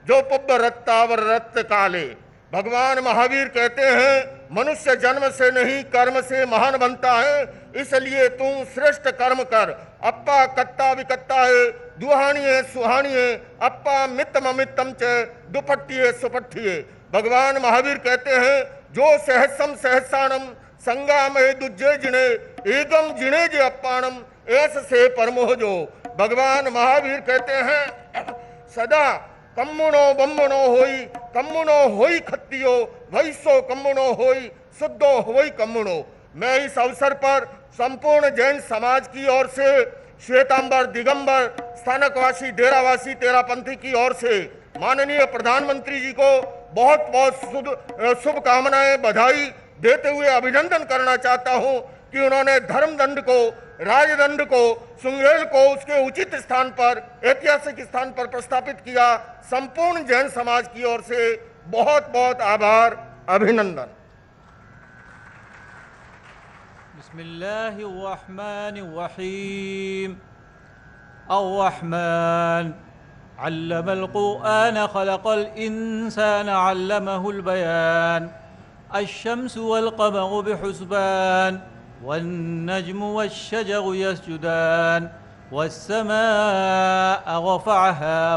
जो पुब्ब रत्तावर रत्त काले। भगवान महावीर कहते हैं मनुष्य जन्म से नहीं कर्म से महान बनता है, इसलिए तू श्रेष्ठ कर्म कर। अप्पा कत्ता विकत्ता है, दुहानिये सुहानिये, अप्पा मित्तम अमित्तम च दुपट्टिये सुपट्टिये। भगवान महावीर कहते हैं जो सहसम सहसाणम संगामहे दुज्जे जिणे एकम जिणे जे अप्पाणम ऐस से परमोह जो। भगवान महावीर कहते हैं सदा कम्मुणो बम्मुणो होई, कम्मुणो होई खत्तियो, वैसो कम्मुणो होई, शुद्धो होई कम्मुणो। मैं इस अवसर पर संपूर्ण जैन समाज की ओर से, श्वेतांबर दिगंबर स्थानकवासी डेरावासी तेरापंथी की ओर से माननीय प्रधानमंत्री जी को बहुत बहुत शुभकामनाएं बधाई देते हुए अभिनंदन करना चाहता हूं कि उन्होंने धर्मदंड को, राजदंड को, सुंगेल को उसके उचित स्थान पर, ऐतिहासिक स्थान पर प्रस्थापित किया। संपूर्ण जैन समाज की ओर से बहुत बहुत आभार, अभिनंदन। बिस्मिल्लाहिर्रहमानिर्रहीम। अर्रहमान अल्लमल कुरआन खलक़ल इंसान अल्लमहुल बयान। अश्शम्सु वल क़मरु बिहुस्बान वन्नज्मु वश्शजरु यस्जुदान वस्समाअ रफ़अहा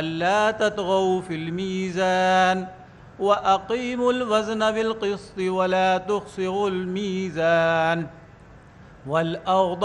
अल्ला ततग़ौ फ़िल मीज़ान वअक़ीमुल वज़न बिल क़िस्ति वला तुख़सिरुल मीज़ान वल अर्ज़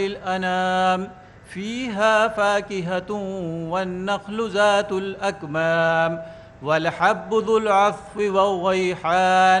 लिलअनाम फ़ीहा फ़ाकिहतुन वन्नख़्लु ज़ातुल अकमाम वलहब्बु ज़ुल अफ़्फ़ि वर्रैहान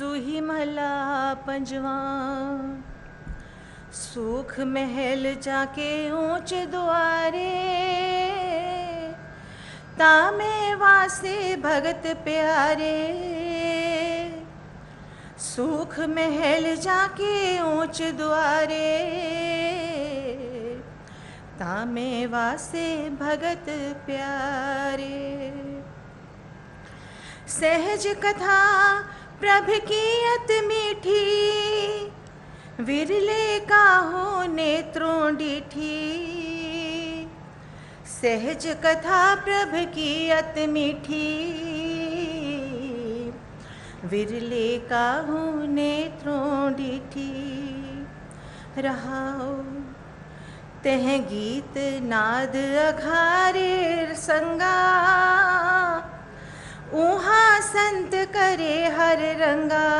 सुही महला पंजवा सुख महल जाके ऊंच द्वारे तामे वासे भगत प्यारे सुख महल जाके ऊंच द्वारे तामे वासे भगत प्यारे सहज कथा प्रभ की अत मीठी विरले काहो नेत्रों डीठी सहज कथा प्रभ की अत मीठी विरले काहो नेत्रों डीठी रहाओ तह गीत नाद अघारे संगा ऊहा संत करे हर रंगा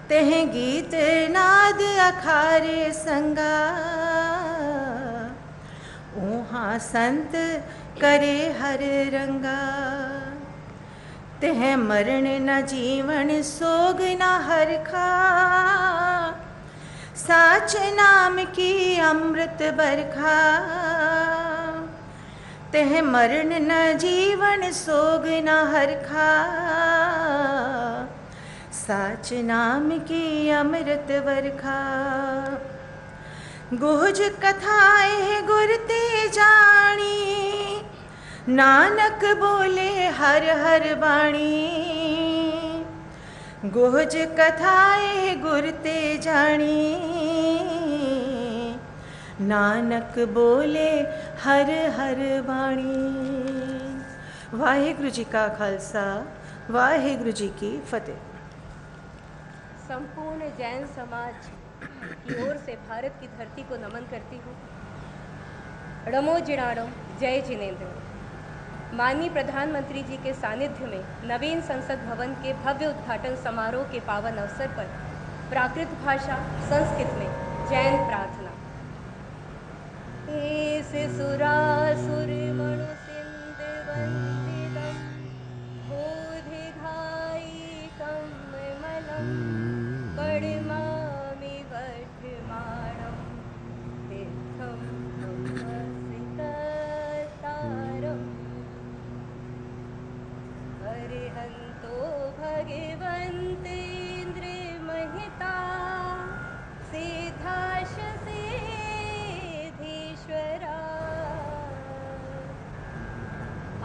तह गीत नाद अखारे संगा ऊहा संत करे हर रंगा तह मरण न जीवन सोग न हरखा साच नाम की अमृत बरखा तह मरण न जीवन सोग न हरखा साच नाम की अमृत बरखा गुहज कथाएं गुरते जानी नानक बोले हर हर बाणी गुहज कथाएं गुरते जानी नानक बोले हर हर बाणी। वाहिगुरु जी का खालसा वाहिगुरु जी की फतेह। संपूर्ण जैन समाज की ओर से भारत की धरती को नमन करती हूँ। णमो जिणाणम जय जिनेन्द्र। माननीय प्रधानमंत्री जी के सानिध्य में नवीन संसद भवन के भव्य उद्घाटन समारोह के पावन अवसर पर प्राकृत भाषा संस्कृत में जैन प्रार्थना। एस सुरासुर मणु सिंध वंदितम बोधिघाई कमलम पड़मामि वर्धमानम तीर्थम नमस्कृतारम अरिहंतो भगवन्तेन्द्र महिता सिद्धाश सिद्धीश्वरा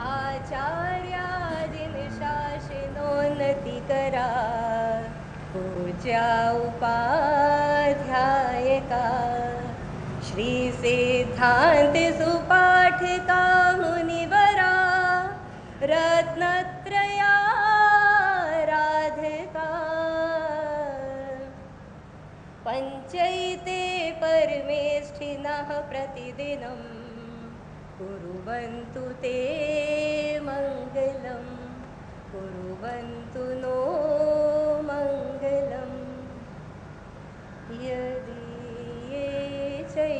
आचार्यादिन शासनोन्नति करा पूज्या उपाध्यायका श्री सिद्धांत सुपाठिका मुनिवरा रत्नत्रया राधिका पंचैते परमेष्ठिनः प्रतिदिनं कुर्वन्तु ते मङ्गलं कुर्वन्तु नो मङ्गलं यदि ये चै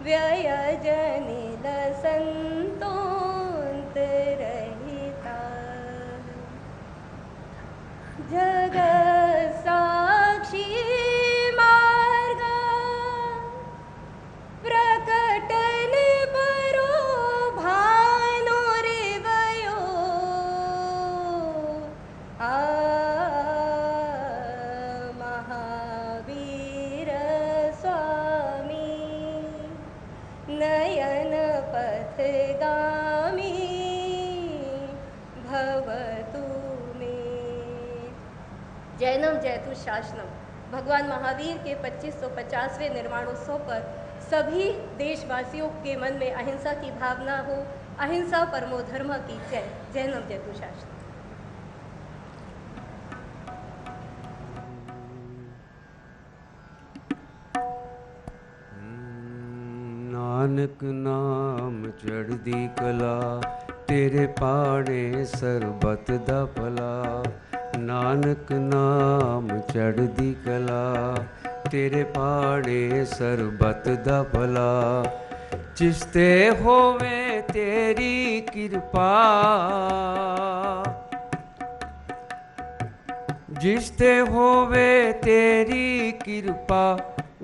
व्ययजनिल संतोंत रहिता जग साक्षी मार्ग प्रकटन बरो भानो रे वयो आ महावीर स्वामी नयन पथगामी भवतु मे। जैनम जयतु शासनम भगवान महावीर के 2550वें निर्वाणोत्सव पर सभी देशवासियों के मन में अहिंसा की भावना हो। अहिंसा परमो धर्म की जय। जैनम जयतु शासनम। नानक नाम चढ़दी कला तेरे पाड़े सरबत दा भला। नानक नाम चढ़दी कला तेरे पाड़े सरबत दा भला। जिसते होवे तेरी कृपा जिसते होवे तेरी कृपा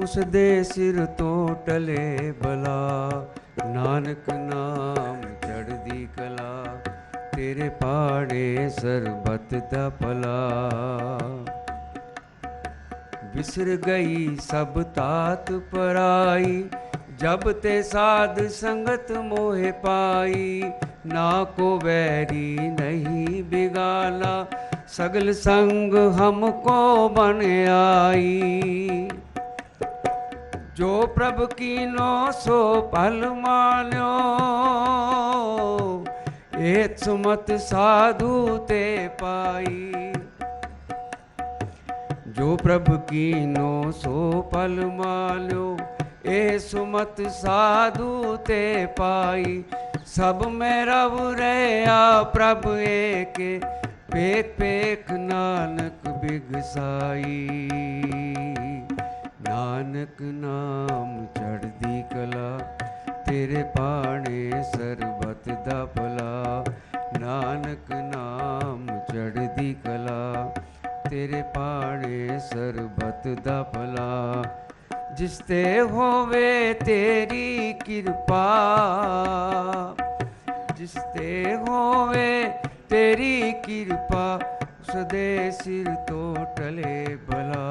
उस दे सिर तो टले भला। नानक नाम चढ़दी कला तेरे पाड़े सरबत दा भला। बिसर गई सब तात पराई जब ते साध संगत मोहे पाई। ना को वैरी नहीं बिगाना सगल संग हमको बन आई। जो प्रभु कीनो सो पल मान्यो एक सुमत साधु ते पाई। जो प्रभु कीनो सो पल मान्यो ए सुमत साधु ते पाई। सब में रव रहा प्रभु एक पेख पेख नानक बिगसाई। नानक नाम चढ़दी कला तेरे पाड़े सरबत दा भला। नानक नाम चढ़दी कला तेरे पाड़े सरबत दा भला। जिसते होवे तेरी कृपा जिसते होवे तेरी कृपा उसदे सिर तो टले भला।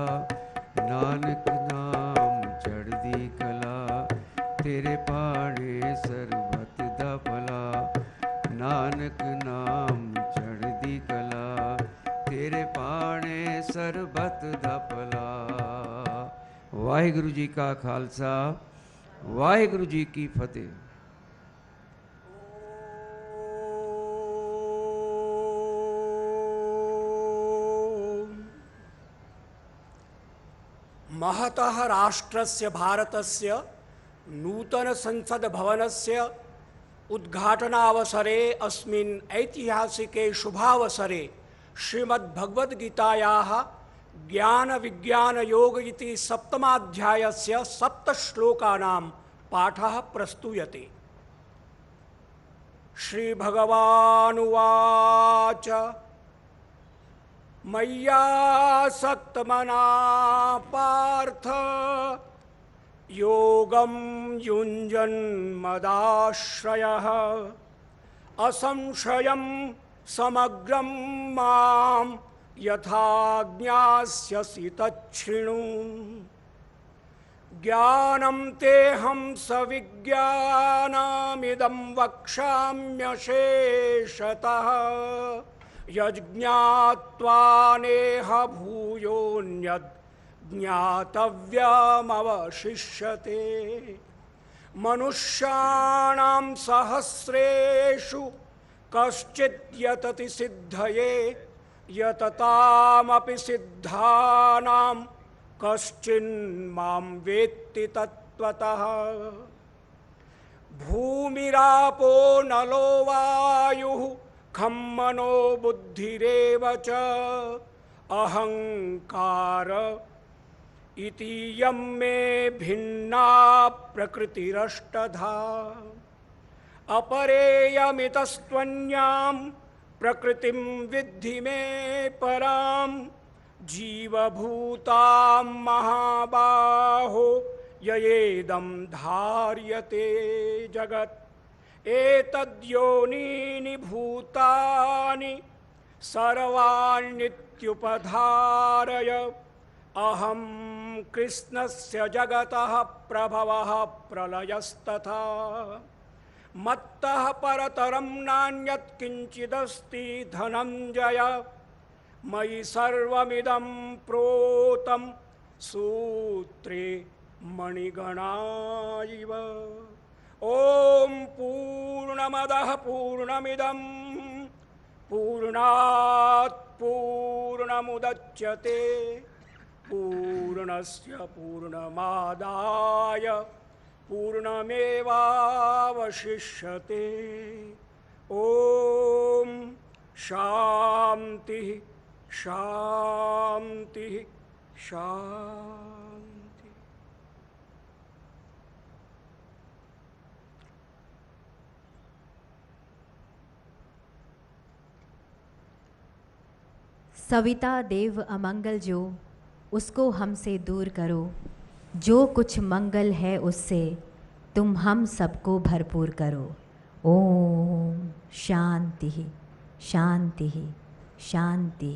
नानक नाम चढ़दी कला तेरे पाड़े सरबत दा भला। नानक नाम चढ़दी कला तेरे पाड़े सरबत दा भला। वाहिगुरु जी का खालसा वाहिगुरु जी की फतेह। महतः राष्ट्रस्य भारतस्य नूतन संसद भवनस्य उद्घाटनावसरे अस्मिन् ऐतिहासिके शुभावसरे श्रीमद्भगवद्गीतायाः ज्ञान विज्ञान योग इति सप्तमाध्यायस्य 7 श्लोकानां पाठः प्रस्तूयते। श्री भगवानुवाच मय्यासक्तमना पार्थ योगं युञ्जन्मदाश्रयः असंशयं समग्रं मां यथा ज्ञास्यसि तच्छृणु। ज्ञानं तेऽहं सविज्ञानमिदं वक्ष्याम्यशेषतः यज्ञात्वा नेह भूयोऽन्यद् ज्ञातव्यमवशिष्यते। मनुष्याणां सहस्रेषु कश्चित् यतति सिद्धये यततामपि सिद्धानां कश्चिन्मां वेत्ति तत्त्वतः। भूमिरापो नलो वायुः खं मनो बुद्धिरेव च अहंकार इति यं मे भिन्ना प्रकृतिरष्टधा अपरेयमितस्त्वन्यां प्रकृतिं विद्धि मे परां जीवभूतां महाबाहो ययेदं धार्यते जगत् एतद्योनीनि भूतानि सर्वाण्यत्युपधारय अहं कृष्णस्य जगतः प्रभवः प्रलयस्तथा मत्तः परतरं नान्यत् किञ्चिदस्ति धनञ्जय मयि सर्वमिदं प्रोतं सूत्रे मणिगणा इव ॐ पूर्णमदः पूर्णमिदं पूर्णात् पूर्णमुदच्यते पूर्णस्य पूर्णमादाय पूर्णमेवावशिष्यते ॐ शान्तिः शान्तिः शान्तिः। सविता देव अमंगल जो, उसको हमसे दूर करो। जो कुछ मंगल है उससे तुम हम सबको भरपूर करो। ओम शांति शांति शांति।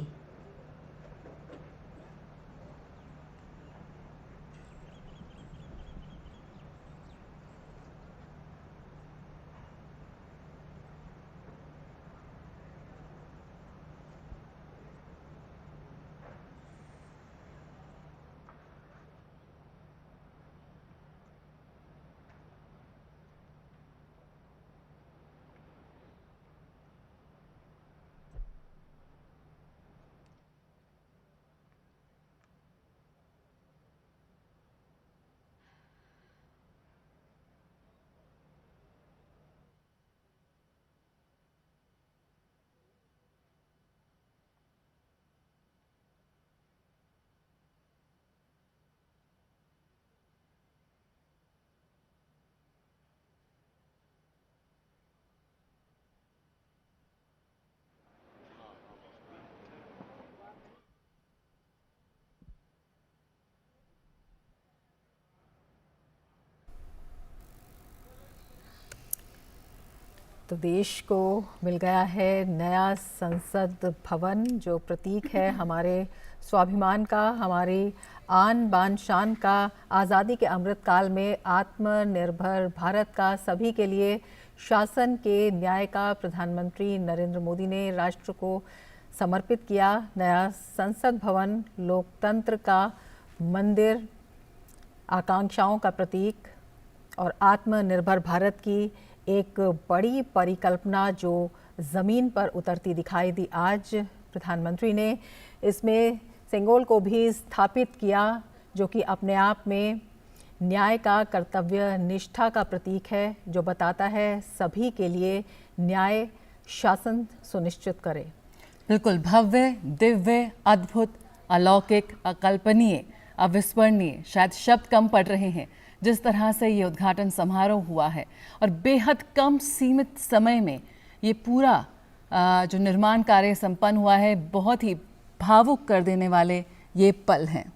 तो देश को मिल गया है नया संसद भवन, जो प्रतीक है हमारे स्वाभिमान का, हमारी आन बान शान का, आज़ादी के अमृत काल में आत्मनिर्भर भारत का, सभी के लिए शासन के न्याय का प्रधानमंत्री नरेंद्र मोदी ने राष्ट्र को समर्पित किया। नया संसद भवन लोकतंत्र का मंदिर, आकांक्षाओं का प्रतीक और आत्मनिर्भर भारत की एक बड़ी परिकल्पना जो ज़मीन पर उतरती दिखाई दी। आज प्रधानमंत्री ने इसमें सेंगोल को भी स्थापित किया, जो कि अपने आप में न्याय का, कर्तव्य निष्ठा का प्रतीक है, जो बताता है सभी के लिए न्याय शासन सुनिश्चित करे। बिल्कुल भव्य, दिव्य, अद्भुत, अलौकिक, अकल्पनीय, अविस्मरणीय, शायद शब्द कम पड़ रहे हैं जिस तरह से ये उद्घाटन समारोह हुआ है, और बेहद कम सीमित समय में ये पूरा जो निर्माण कार्य संपन्न हुआ है, बहुत ही भावुक कर देने वाले ये पल हैं।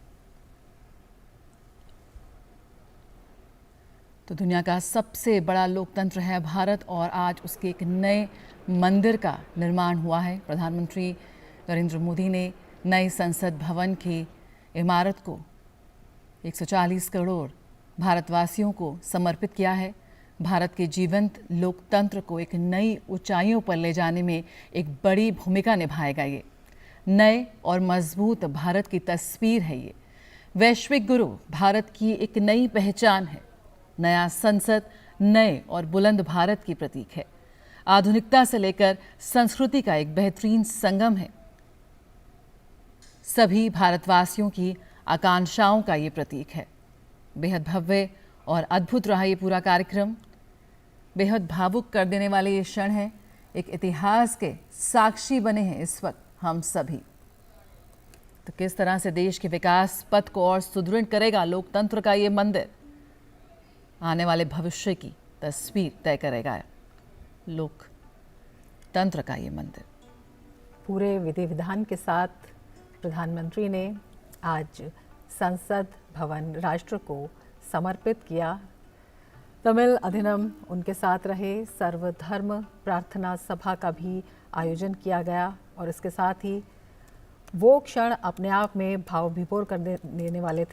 तो दुनिया का सबसे बड़ा लोकतंत्र है भारत, और आज उसके एक नए मंदिर का निर्माण हुआ है। प्रधानमंत्री नरेंद्र मोदी ने नए संसद भवन की इमारत को 140 करोड़ भारतवासियों को समर्पित किया है। भारत के जीवंत लोकतंत्र को एक नई ऊंचाइयों पर ले जाने में एक बड़ी भूमिका निभाएगा। ये नए और मजबूत भारत की तस्वीर है। ये वैश्विक गुरु भारत की एक नई पहचान है। नया संसद नए और बुलंद भारत की प्रतीक है। आधुनिकता से लेकर संस्कृति का एक बेहतरीन संगम है। सभी भारतवासियों की आकांक्षाओं का ये प्रतीक है। बेहद भव्य और अद्भुत रहा ये पूरा कार्यक्रम। बेहद भावुक कर देने वाले ये क्षण हैं। एक इतिहास के साक्षी बने हैं इस वक्त हम सभी। तो किस तरह से देश के विकास पथ को और सुदृढ़ करेगा लोकतंत्र का ये मंदिर, आने वाले भविष्य की तस्वीर तय करेगा लोकतंत्र का ये मंदिर। पूरे विधि विधान के साथ प्रधानमंत्री ने आज संसद भवन राष्ट्र को समर्पित किया। तमिल अधिनम उनके साथ रहे। सर्वधर्म प्रार्थना सभा का भी आयोजन किया गया और इसके साथ ही वो क्षण अपने आप में भाव विभोर कर देने वाले थे।